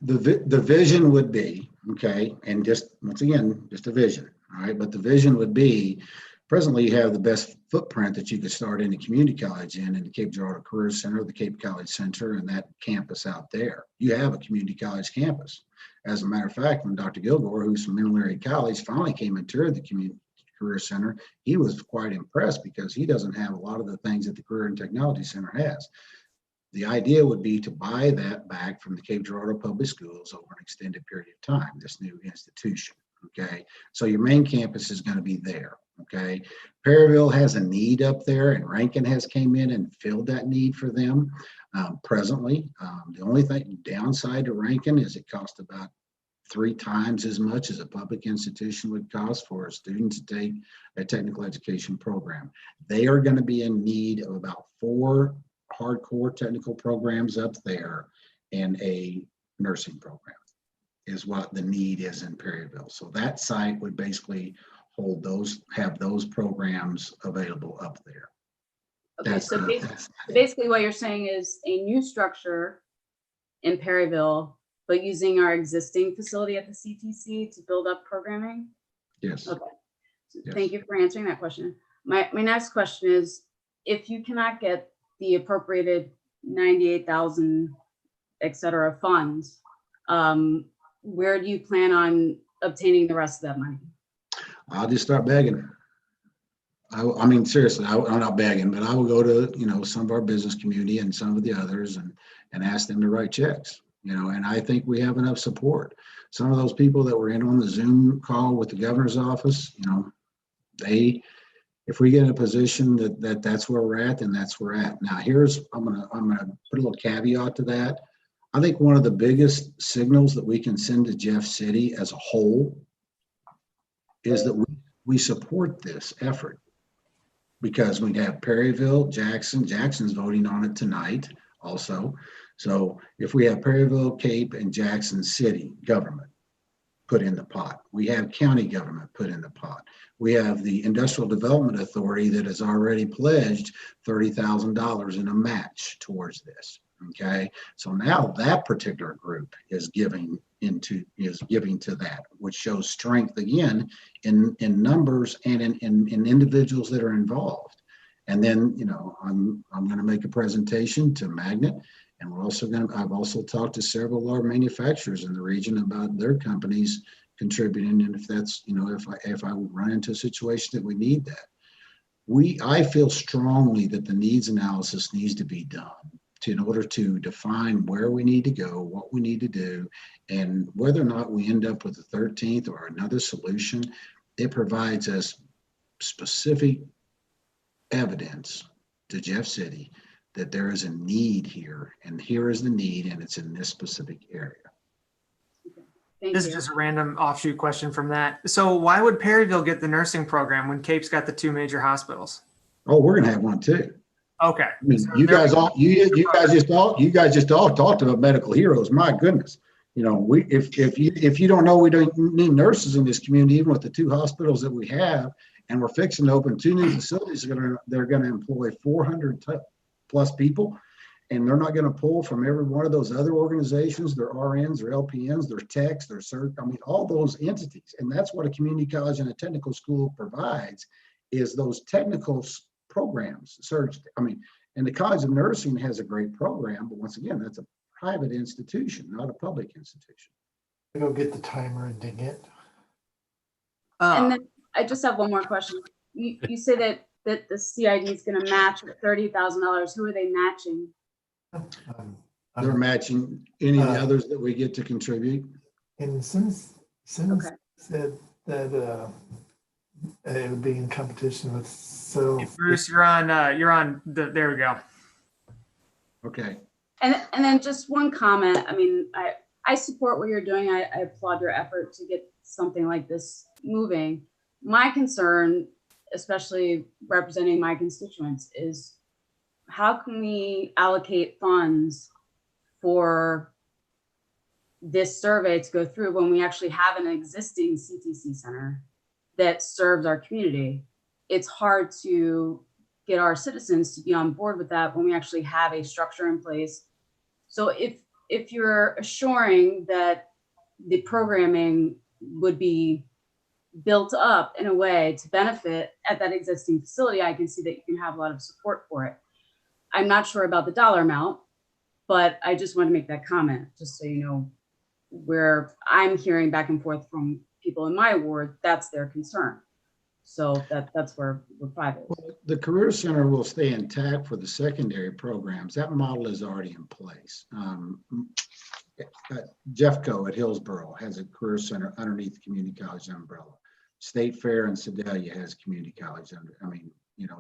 the vision would be, okay, and just once again, just a vision, all right, but the vision would be, presently you have the best footprint that you could start any community college in the Cape Girardeau Career Center, the Cape College Center, and that campus out there. You have a community college campus. As a matter of fact, when Dr. Gilgore, who's from Middle Area College, finally came and toured the Community Career Center, he was quite impressed because he doesn't have a lot of the things that the Career and Technology Center has. The idea would be to buy that back from the Cape Girardeau Public Schools over an extended period of time, this new institution, okay? So your main campus is going to be there, okay? Perryville has a need up there, and Rankin has came in and filled that need for them presently. The only downside to Rankin is it costs about 3 times as much as a public institution would cost for a student to take a technical education program. They are going to be in need of about 4 hardcore technical programs up there and a nursing program is what the need is in Perryville. So that site would basically have those programs available up there. Okay, That's so the- basically what you're saying is a new structure in Perryville, but using our existing facility at the CTC to build up programming? Yes. Okay. Yes. Thank you for answering that question. My next question is, if you cannot get the appropriated 98,000, et cetera, funds, where do you plan on obtaining the rest of that money? I'll just start begging. I mean, seriously, I'm not begging, but I will go to, some of our business community and some of the others and ask them to write checks, and I think we have enough support. Some of those people that were in on the Zoom call with the governor's office, if we get in a position that's where we're at, then that's where we're at. Now, I'm gonna put a little caveat to that. I think one of the biggest signals that we can send to Jeff City as a whole is that we support this effort, because we have Perryville, Jackson's voting on it tonight also. So if we have Perryville, Cape, and Jackson City government put in the pot, we have county government put in the pot, we have the Industrial Development Authority that has already pledged $30,000 in a match towards this. Okay, so now that particular group is giving to that, which shows strength again in numbers and in individuals that are involved. And then, I'm going to make a presentation to Magnet, and I've also talked to several of our manufacturers in the region about their companies contributing. And if that's, if I run into a situation that we need that, I feel strongly that the needs analysis needs to be done in order to define where we need to go, what we need to do, and whether or not we end up with the 13th or another solution. It provides us specific evidence to Jeff City that there is a need here, and here is the need, and it's in this specific area. Thank This you. is just a random offshoot question from that. So why would Perryville get the nursing program when Cape's got the two major hospitals? Oh, we're gonna have one too. Okay. I mean, So you there guys we go. all, you guys just all talked about medical heroes. My goodness. If you don't know, we don't need nurses in this community, even with the two hospitals that we have, and we're fixing to open two new facilities. They're gonna employ 400 plus people, and they're not gonna pull from every one of those other organizations. Their RNs, their LPNs, their techs, their cert, all those entities. And that's what a community college and a technical school provides, is those technical programs. And the College of Nursing has a great program, but once again, that's a private institution, not a public institution. Go get the timer and ding it. And then I just have one more question. You say that the CID is going to match with $30,000. Who are they matching? They're matching any of the others that we get to contribute. And since Okay. said that it would be in competition with, so Hey, Bruce, you're on there we go. Okay. And then just one comment. I mean, I support what you're doing. I applaud your effort to get something like this moving. My concern, especially representing my constituents, is how can we allocate funds for this survey to go through when we actually have an existing CTC center that serves our community? It's hard to get our citizens to be on board with that when we actually have a structure in place. So if you're assuring that the programming would be built up in a way to benefit at that existing facility, I can see that you can have a lot of support for it. I'm not sure about the dollar amount, but I just want to make that comment, just so you know, where I'm hearing back and forth from people in my ward, that's their concern. So that's where we're private. Well, the Career Center will stay intact for the secondary programs. That model is already in place. Jeffco at Hillsborough has a Career Center underneath the community college umbrella. State Fair and Sedalia has community college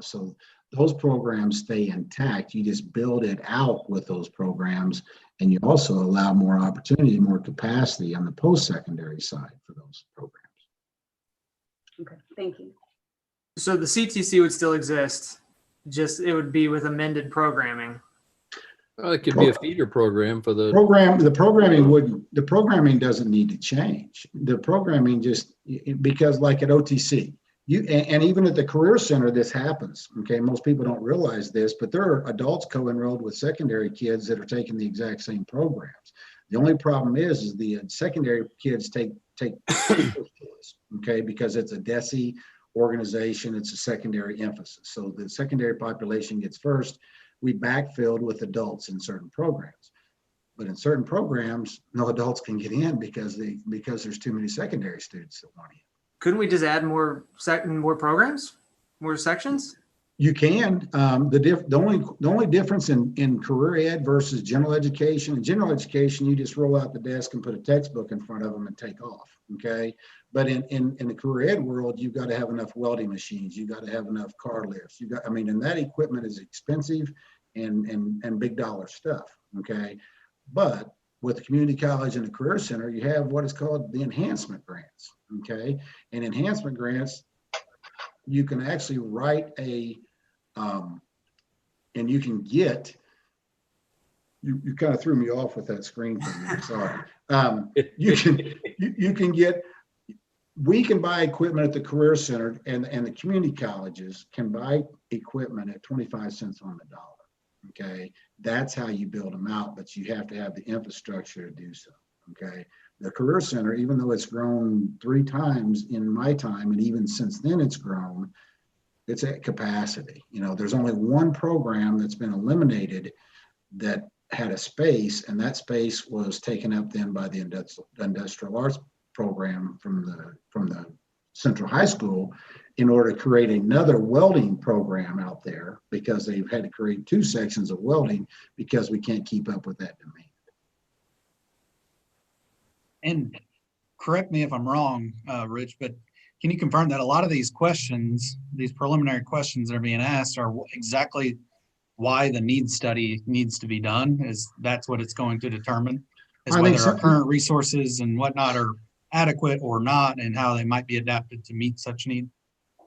so those programs stay intact. You just build it out with those programs, and you also allow more opportunity, more capacity on the post-secondary side for those programs. Okay, thank you. So the CTC would still exist, just it would be with amended programming. Well, it could be a feeder program for the The programming doesn't need to change. The programming just, because like at OTC, And even at the Career Center, this happens. Okay, most people don't realize this, but there are adults co-enrolled with secondary kids that are taking the exact same programs. The only problem is the secondary kids take okay, because it's a DESE organization, it's a secondary emphasis. So the secondary population gets first. We backfilled with adults in certain programs, but in certain programs, no adults can get in because there's too many secondary students that want in. Couldn't we just add more programs, more sections? You can. The only difference in career ed versus general education, in general education, you just roll out the desk and put a textbook in front of them and take off. Okay. But in the career ed world, you've got to have enough welding machines. You've got to have enough car lifts. And that equipment is expensive and big dollar stuff. Okay. But with the community college and the career center, you have what is called the enhancement grants. Okay. And enhancement grants, you can actually write and you can get, you kind of threw me off with that screen thing. I'm sorry. You can get, we can buy equipment at the career center and the community colleges can buy equipment at 25 cents on the dollar. Okay. That's how you build them out, but you have to have the infrastructure to do so. Okay. The career center, even though it's grown 3 times in my time, and even since then it's grown, it's at capacity. There's only one program that's been eliminated that had a space, and that space was taken up then by the industrial arts program from the Central High School in order to create another welding program out there, because they've had to create 2 sections of welding because we can't keep up with that demand. And correct me if I'm wrong, Rich, but can you confirm that a lot of these questions, these preliminary questions that are being asked, are exactly why the needs study needs to be done? That's what it's going to determine, is whether our current resources and whatnot are adequate or not, and how they might be adapted to meet such need?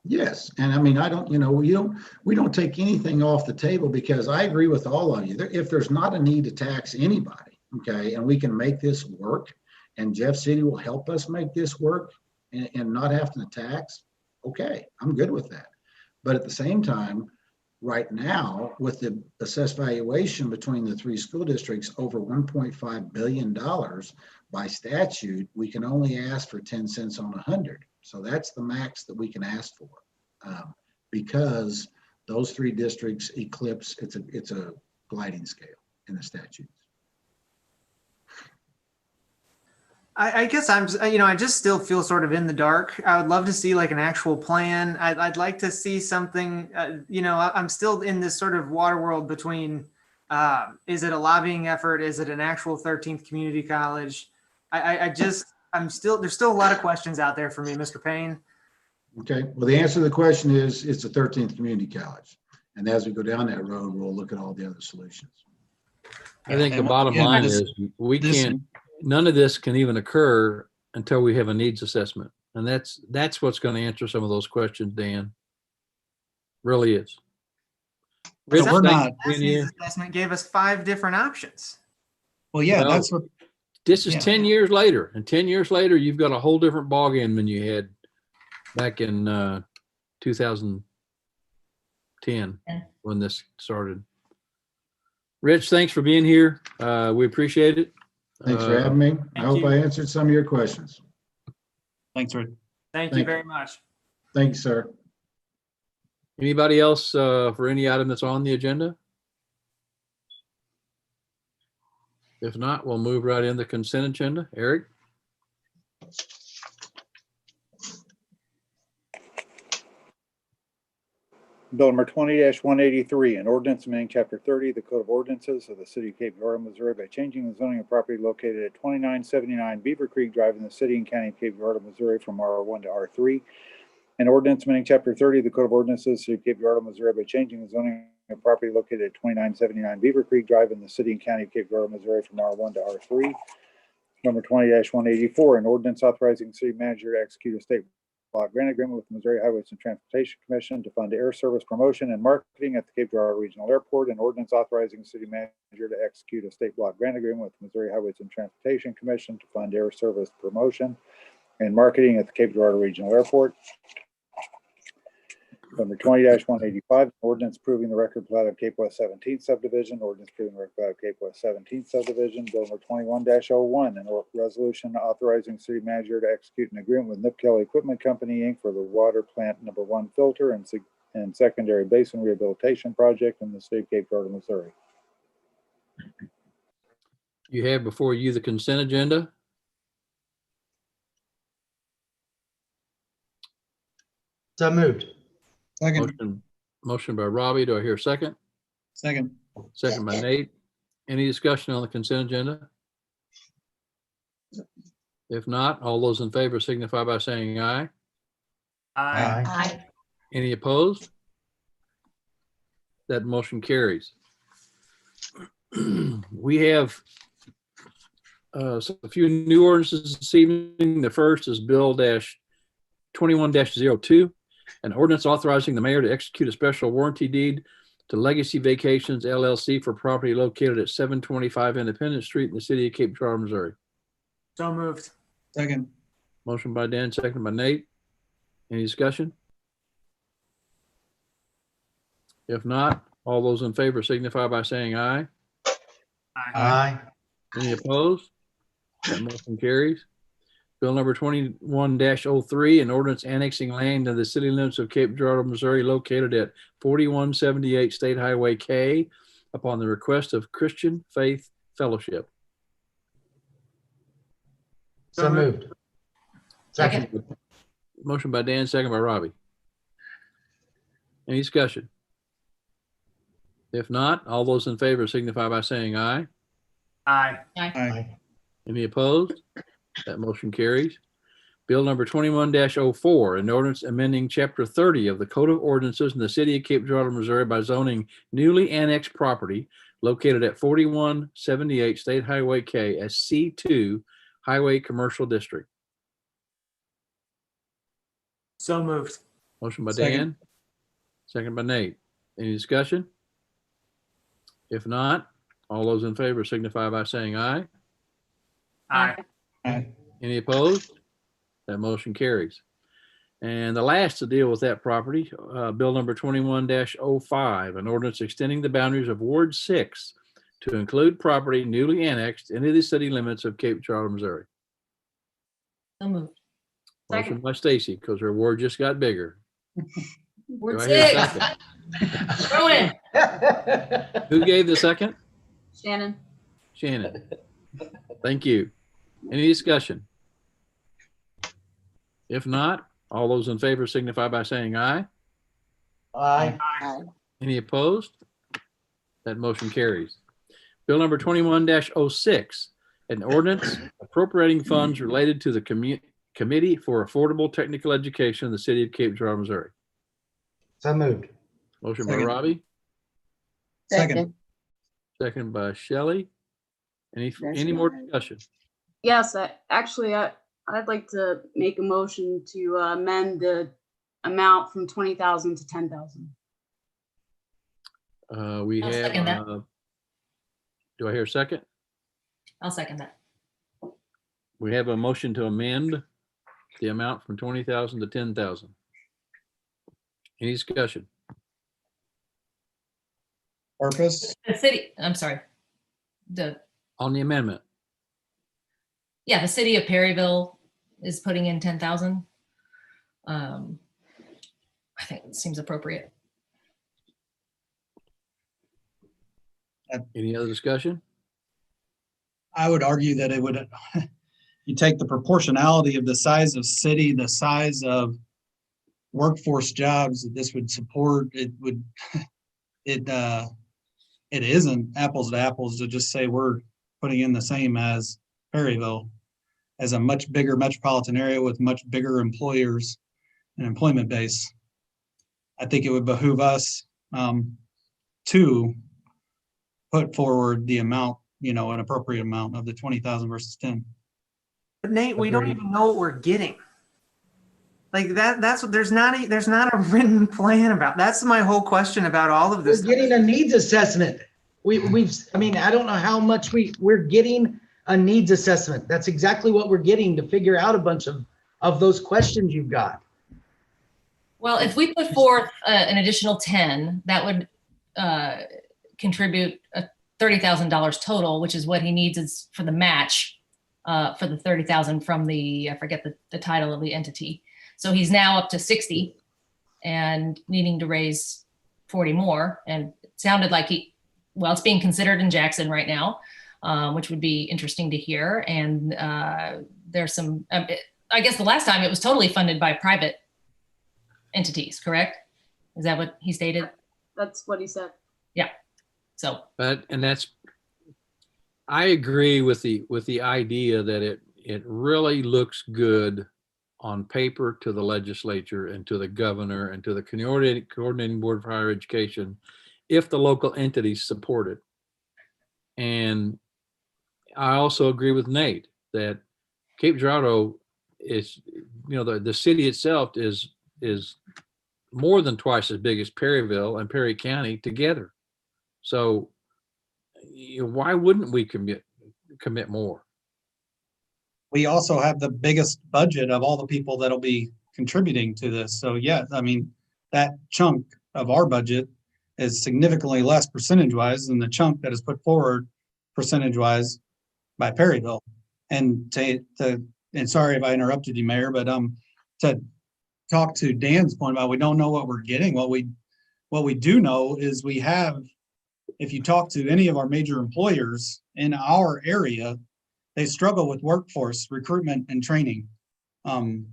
Yes. And we don't take anything off the table, because I agree with all of you. If there's not a need to tax anybody, okay, and we can make this work, and Jeff City will help us make this work and not have to tax, okay, I'm good with that. But at the same time, right now, with the assessed valuation between the 3 school districts over $1.5 billion by statute, we can only ask for 10 cents on 100. So that's the max that we can ask for, because those 3 districts eclipse, it's a gliding scale in the statutes. I guess I just still feel sort of in the dark. I would love to see like an actual plan. I'd like to see something, I'm still in this sort of water world between, is it a lobbying effort? Is it an actual 13th community college? There's still a lot of questions out there for me, Mr. Payne. Okay, well, the answer to the question is it's a 13th community college. And as we go down that road, we'll look at all the other solutions. I think the bottom line is none of this can even occur until we have a needs assessment. And that's what's going to answer some of those questions, Dan. Really is. Rich, needs assessment gave us 5 different options. Well, yeah, that's what. This is 10 years later, and 10 years later, you've got a whole different ballgame than you had back in 2010 when this started. Rich, thanks for being here. We appreciate it. Thanks for having me. I hope I answered some of your questions. Thanks, Rich. Thank you very much. Thank you, sir. Anybody else for any item that's on the agenda? If not, we'll move right in the consent agenda. Eric? Bill number 20-183, an ordinance amending Chapter 30, the Code of Ordinances of the City of Cape Girardeau, Missouri, by changing the zoning of property located at 2979 Beaver Creek Drive in the City and County of Cape Girardeau, Missouri, from R1 to R3. An ordinance amending Chapter 30, the Code of Ordinances of the City of Cape Girardeau, Missouri, by changing the zoning of property located at 2979 Beaver Creek Drive in the City and County of Cape Girardeau, Missouri, from R1 to R3. Number 20-184, an ordinance authorizing the city manager to execute a state block grant agreement with the Missouri Highways and Transportation Commission to fund air service promotion and marketing at the Cape Girardeau Regional Airport. An ordinance authorizing the city manager to execute a state block grant agreement with the Missouri Highways and Transportation Commission to fund air service promotion and marketing at the Cape Girardeau Regional Airport. Number 20-185, ordinance approving the record plat of Cape West 17th subdivision, ordinance approving the record plat of Cape West 17th subdivision. Bill number 21-01, an resolution authorizing city manager to execute an agreement with Nip Kelly Equipment Company, Inc. for the water plant number 1 filter and secondary basin rehabilitation project in the city of Cape Girardeau, Missouri. You have before you the consent agenda. So moved. Second. Motion by Robbie. Do I hear a second? Second. Second by Nate. Any discussion on the consent agenda? If not, all those in favor signify by saying aye. Aye. Aye. Any opposed? That motion carries. We have a few new ordinances this evening. The first is Bill 21-02, an ordinance authorizing the mayor to execute a special warranty deed to Legacy Vacations LLC for property located at 725 Independence Street in the city of Cape Girardeau, Missouri. So moved. Second. Motion by Dan, second by Nate. Any discussion? If not, all those in favor signify by saying aye. Aye. Any opposed? That motion carries. Bill number 21-03, an ordinance annexing land to the city limits of Cape Girardeau, Missouri, located at 4178 State Highway K upon the request of Christian Faith Fellowship. So moved. Second. Motion by Dan, second by Robbie. Any discussion? If not, all those in favor signify by saying aye. Aye. Aye. Any opposed? That motion carries. Bill number 21-04, an ordinance amending Chapter 30 of the Code of Ordinances in the city of Cape Girardeau, Missouri by zoning newly annexed property located at 4178 State Highway K as C2 Highway Commercial District. So moved. Motion by Second. Dan, second by Nate. Any discussion? If not, all those in favor signify by saying aye. Aye. Aye. Any opposed? That motion carries. And the last to deal with that property, Bill number 21-05, an ordinance extending the boundaries of Ward 6 to include property newly annexed into the city limits of Cape Girardeau, Missouri. So moved. Motion by Stacy, because her ward just got bigger. Word Do I hear a 6. second? Throw it in. Who gave the second? Shannon. Shannon. Thank you. Any discussion? If not, all those in favor signify by saying aye. Aye. Aye. Any opposed? That motion carries. Bill number 21-06, an ordinance appropriating funds related to the Committee for Affordable Technical Education in the city of Cape Girardeau, Missouri. So moved. Motion by Second. Robbie, Second. second by Shelley. Any That's more right. discussion? Yes, I'd like to make a motion to amend the amount from 20,000 to 10,000. We I'll have, second that. do I hear a second? I'll second that. We have a motion to amend the amount from 20,000 to 10,000. Any discussion? Purpose. The city, I'm sorry. On the amendment, The city of Perryville is putting in 10,000. I think it seems appropriate. any other discussion? I would argue that it would, you take the proportionality of the size of city, the size of workforce jobs that this would support, it isn't apples to apples to just say we're putting in the same as Perryville, as a much bigger metropolitan area with much bigger employers and employment base. I think it would behoove us to put forward the amount, an appropriate amount of the 20,000 versus 10. But Nate, we don't Agreed. even know what we're getting. Like that's what there's not a written plan about. That's my whole question about all of We're this. getting a needs assessment. I don't know how much we're getting a needs assessment. That's exactly what we're getting to figure out a bunch of those questions you've got. Well, if we put forth an additional 10, that would contribute $30,000 total, which is what he needs is for the match for the 30,000 from the, I forget the title of the entity. So he's now up to 60 and needing to raise 40 more. And it sounded like it's being considered in Jackson right now, which would be interesting to hear. And there's some, I guess the last time it was totally funded by private entities, correct? Is that what he stated? That's what he said. Yeah. So, I agree with the idea that it really looks good on paper to the legislature and to the governor and to the coordinating board for higher education if the local entities support it. And I also agree with Nate that Cape Girardeau is, the city itself is more than twice as big as Perryville and Perry County together. So why wouldn't we commit more? We also have the biggest budget of all the people that'll be contributing to this. So yeah, I mean, that chunk of our budget is significantly less percentage-wise than the chunk that is put forward percentage-wise by Perryville. And and sorry if I interrupted you, Mayor, but to talk to Dan's point about we don't know what we're getting. What we do know is we have, if you talk to any of our major employers in our area, they struggle with workforce recruitment and training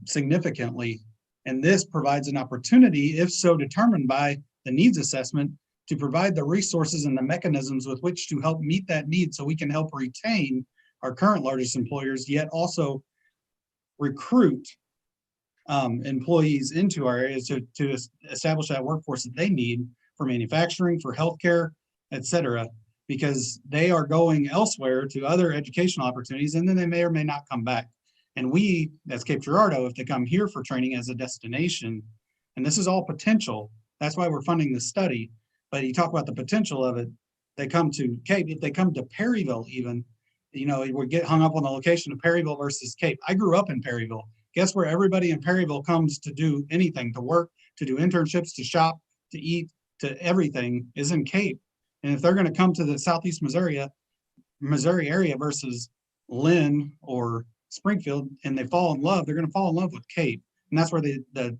significantly. And this provides an opportunity, if so determined by the needs assessment, to provide the resources and the mechanisms with which to help meet that need so we can help retain our current largest employers, yet also recruit employees into our areas to establish that workforce that they need for manufacturing, for healthcare, et cetera, because they are going elsewhere to other educational opportunities, and then they may or may not come back. And we, as Cape Girardeau, if they come here for training as a destination, and this is all potential, that's why we're funding the study, but you talk about the potential of it, they come to Cape, if they come to Perryville even, we get hung up on the location of Perryville versus Cape. I grew up in Perryville. Guess where everybody in Perryville comes to do anything, to work, to do internships, to shop, to eat, to everything is in Cape. And if they're going to come to the Southeast Missouri area versus Lynn or Springfield, and they fall in love, they're going to fall in love with Cape. And that's where the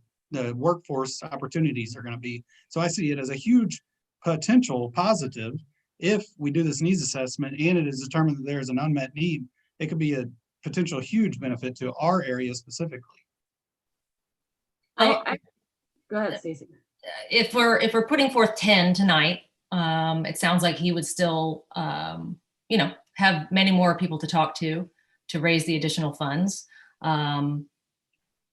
workforce opportunities are going to be. So I see it as a huge potential positive. If we do this needs assessment and it is determined that there is an unmet need, it could be a potential huge benefit to our area specifically. Go ahead, Stacey. If we're putting forth 10 tonight, it sounds like he would still, have many more people to talk to raise the additional funds.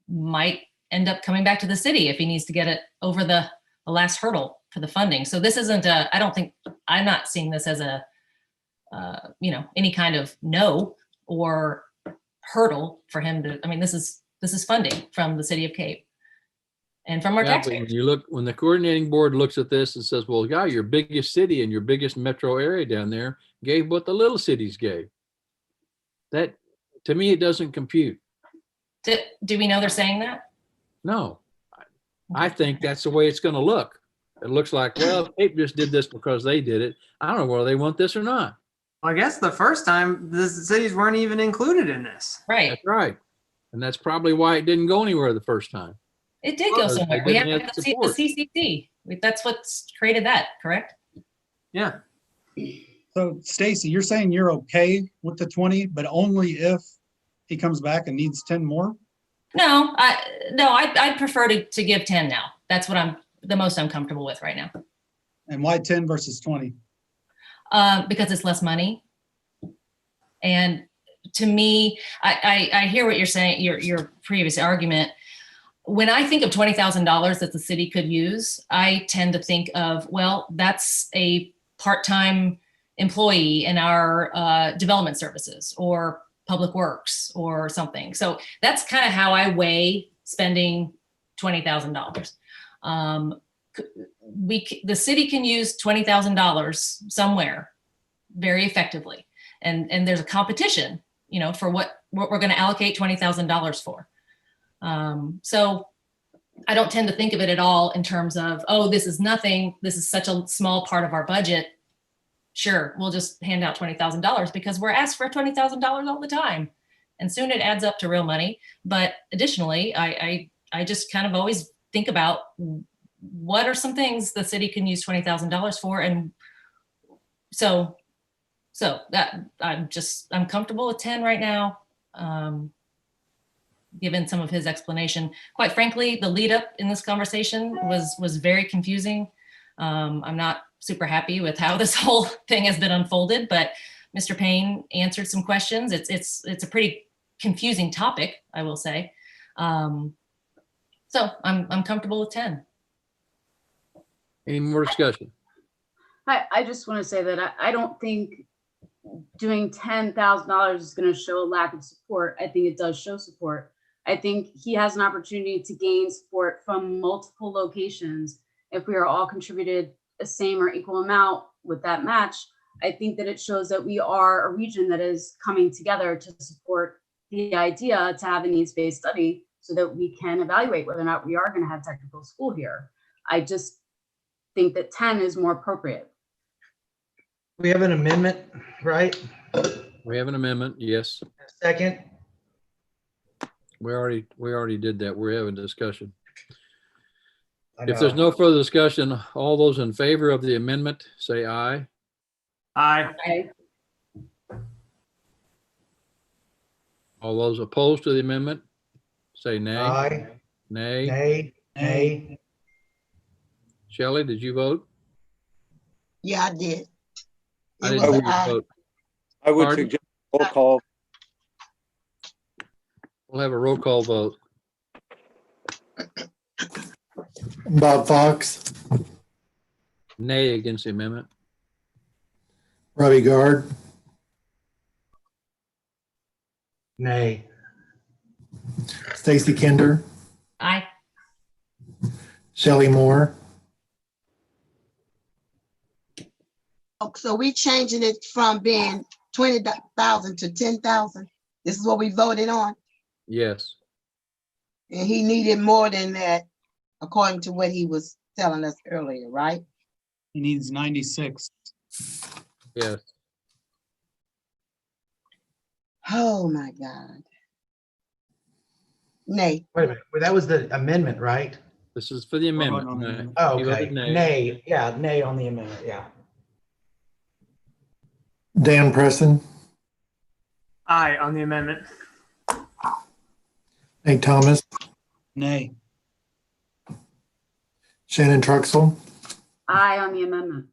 Might end up coming back to the city if he needs to get it over the last hurdle for the funding. So this isn't I'm not seeing this as any kind of no or hurdle for him to, this is funding from the city of Cape and from our taxpayers. When the coordinating board looks at this and says, well, yeah, your biggest city and your biggest metro area down there gave what the little cities gave. That, to me, it doesn't compute. Do we know they're saying that? No, I think that's the way it's going to look. It looks like, well, Cape just did this because they did it. I don't know whether they want this or not. I guess the first time the cities weren't even included in this. Right. That's right. And that's probably why it didn't go anywhere the first time. It did go somewhere. We have the CCC. That's what's created that, correct? Yeah. So Stacy, you're saying you're okay with the 20, but only if he comes back and needs 10 more? No, I'd prefer to give 10 now. That's what the most I'm comfortable with right now. And why 10 versus 20? Because it's less money. And to me, I hear what you're saying, your previous argument. When I think of $20,000 that the city could use, I tend to think of, well, that's a part-time employee in our development services or public works or something. So that's kind of how I weigh spending $20,000. The city can use $20,000 somewhere very effectively. And there's a competition, for what we're going to allocate $20,000 for. So I don't tend to think of it at all in terms of, oh, this is nothing. This is such a small part of our budget. Sure, we'll just hand out $20,000 because we're asked for $20,000 all the time. And soon it adds up to real money. But additionally, I just kind of always think about what are some things the city can use $20,000 for. And so that I'm comfortable with 10 right now. Given some of his explanation, quite frankly, the lead up in this conversation was very confusing. I'm not super happy with how this whole thing has been unfolded, but Mr. Payne answered some questions. It's a pretty confusing topic, I will say. So I'm comfortable with 10. Any more discussion? I just want to say that I don't think doing $10,000 is going to show a lack of support. I think it does show support. I think he has an opportunity to gain support from multiple locations. If we are all contributed the same or equal amount with that match, I think that it shows that we are a region that is coming together to support the idea to have a needs-based study so that we can evaluate whether or not we are going to have technical school here. I just think that 10 is more appropriate. We have an amendment, right? We have an amendment, yes. Second. We already did that. We're having discussion. I If there's know. no further discussion, all those in favor of the amendment, say aye. Aye. Okay. All those opposed to the amendment, say nay. Aye. Nay. Nay. Nay. Shelley, did you vote? Yeah, I did. I It didn't was see an you aye. vote. I would Pardon? suggest roll call. We'll have a roll call vote. Bob Fox, Nay against the amendment. Robbie Guard, Nay. Stacy Kinder, Aye. Shelley Moore, Oh, so we changing it from being 20,000 to 10,000. This is what we voted on. Yes. And he needed more than that, according to what he was telling us earlier, right? He needs 96. Yes. Oh, my God. Nay. Wait a minute. Well, that was the amendment, right? This is for the We're amendment. voting on the Nay. amendment. Oh, He okay. voted nay. Nay. Yeah, nay on the amendment. Yeah. Dan Preston, Aye on the amendment. Nate Thomas, Nay. Shannon Truxell, Aye on the amendment.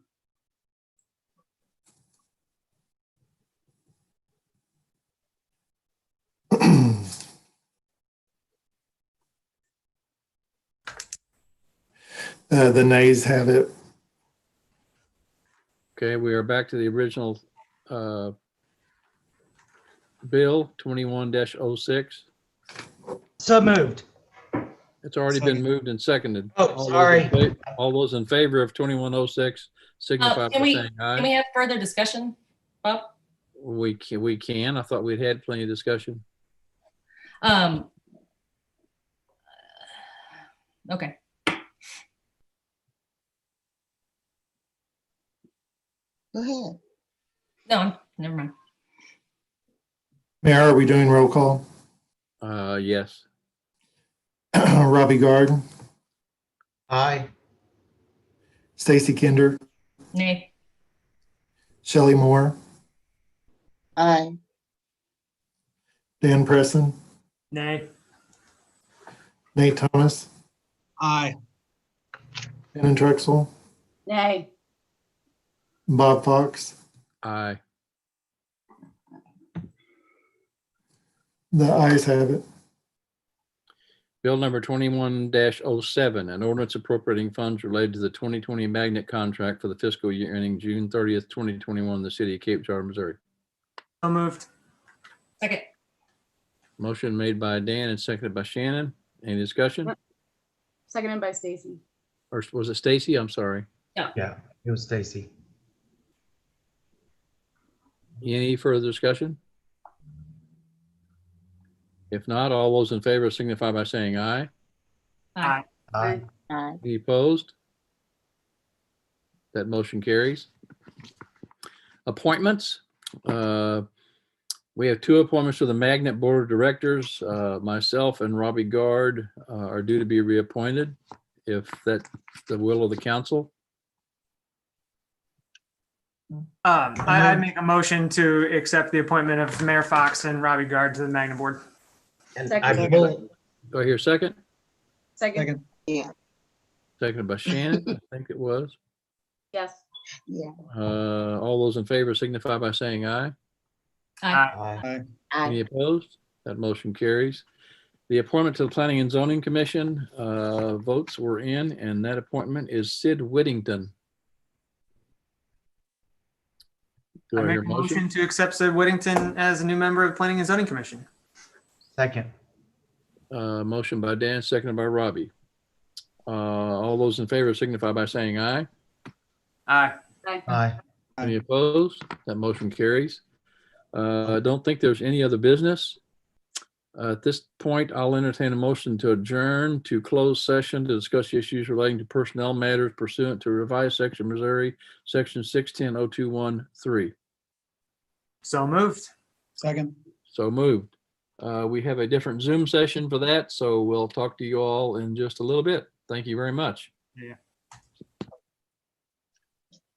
the nays have it. Okay, we are back to the original bill 21-06. So moved. It's already been Second. moved and seconded. Oh, All those in sorry. all those in favor of 2106 signify Can by we saying can we aye. have further discussion, Bob? We can. I thought we'd had plenty of discussion. Okay. Go ahead. No, never mind. Mayor, are we doing roll call? Yes. Robbie Guard, Aye. Stacy Kinder, Nay. Shelley Moore, Aye. Dan Preston, Nay. Nate Thomas, Aye. Shannon Truxell, Nay. Bob Fox. Aye. The ayes have it. Bill number 21-07, an ordinance appropriating funds related to the 2020 magnet contract for the fiscal year ending June 30th, 2021, in the city of Cape Charlotte, Missouri. So moved. Second. Motion made by Dan and seconded by Shannon. Any discussion? Seconded by Stacy. Or was it Stacy? I'm sorry. Yeah, it was Stacy. Any further discussion? If not, all those in favor signify by saying aye. Aye. Aye. Any opposed? That motion carries. Appointments. We have 2 appointments to the Magnet Board of Directors. Myself and Robbie Guard are due to be reappointed, if that's the will of the council. I make a motion to accept the appointment of Mayor Fox and Robbie Guard to the Magna Board. And Second. I will, Do I hear a second? Second, Second, Seconded by Shannon, I think it was. yes. Yeah. All those in favor signify by saying aye. aye. Any opposed? That motion carries. The appointment to the Planning and Zoning Commission, votes were in, and that appointment is Sid Whittington. Do I I hear make a a motion motion? to accept Sid Whittington as a new member of the Planning and Zoning Commission. Second. Motion by Dan, seconded by Robbie. All those in favor signify by saying aye. Aye. Aye. Any opposed? That motion carries. I don't think there's any other business. At this point, I'll entertain a motion to adjourn to closed session to discuss issues relating to personnel matters pursuant to revised section Missouri, section 610.021.3. So moved. second. So moved. We have a different Zoom session for that, so we'll talk to you all in just a little bit. Thank you very much. Yeah.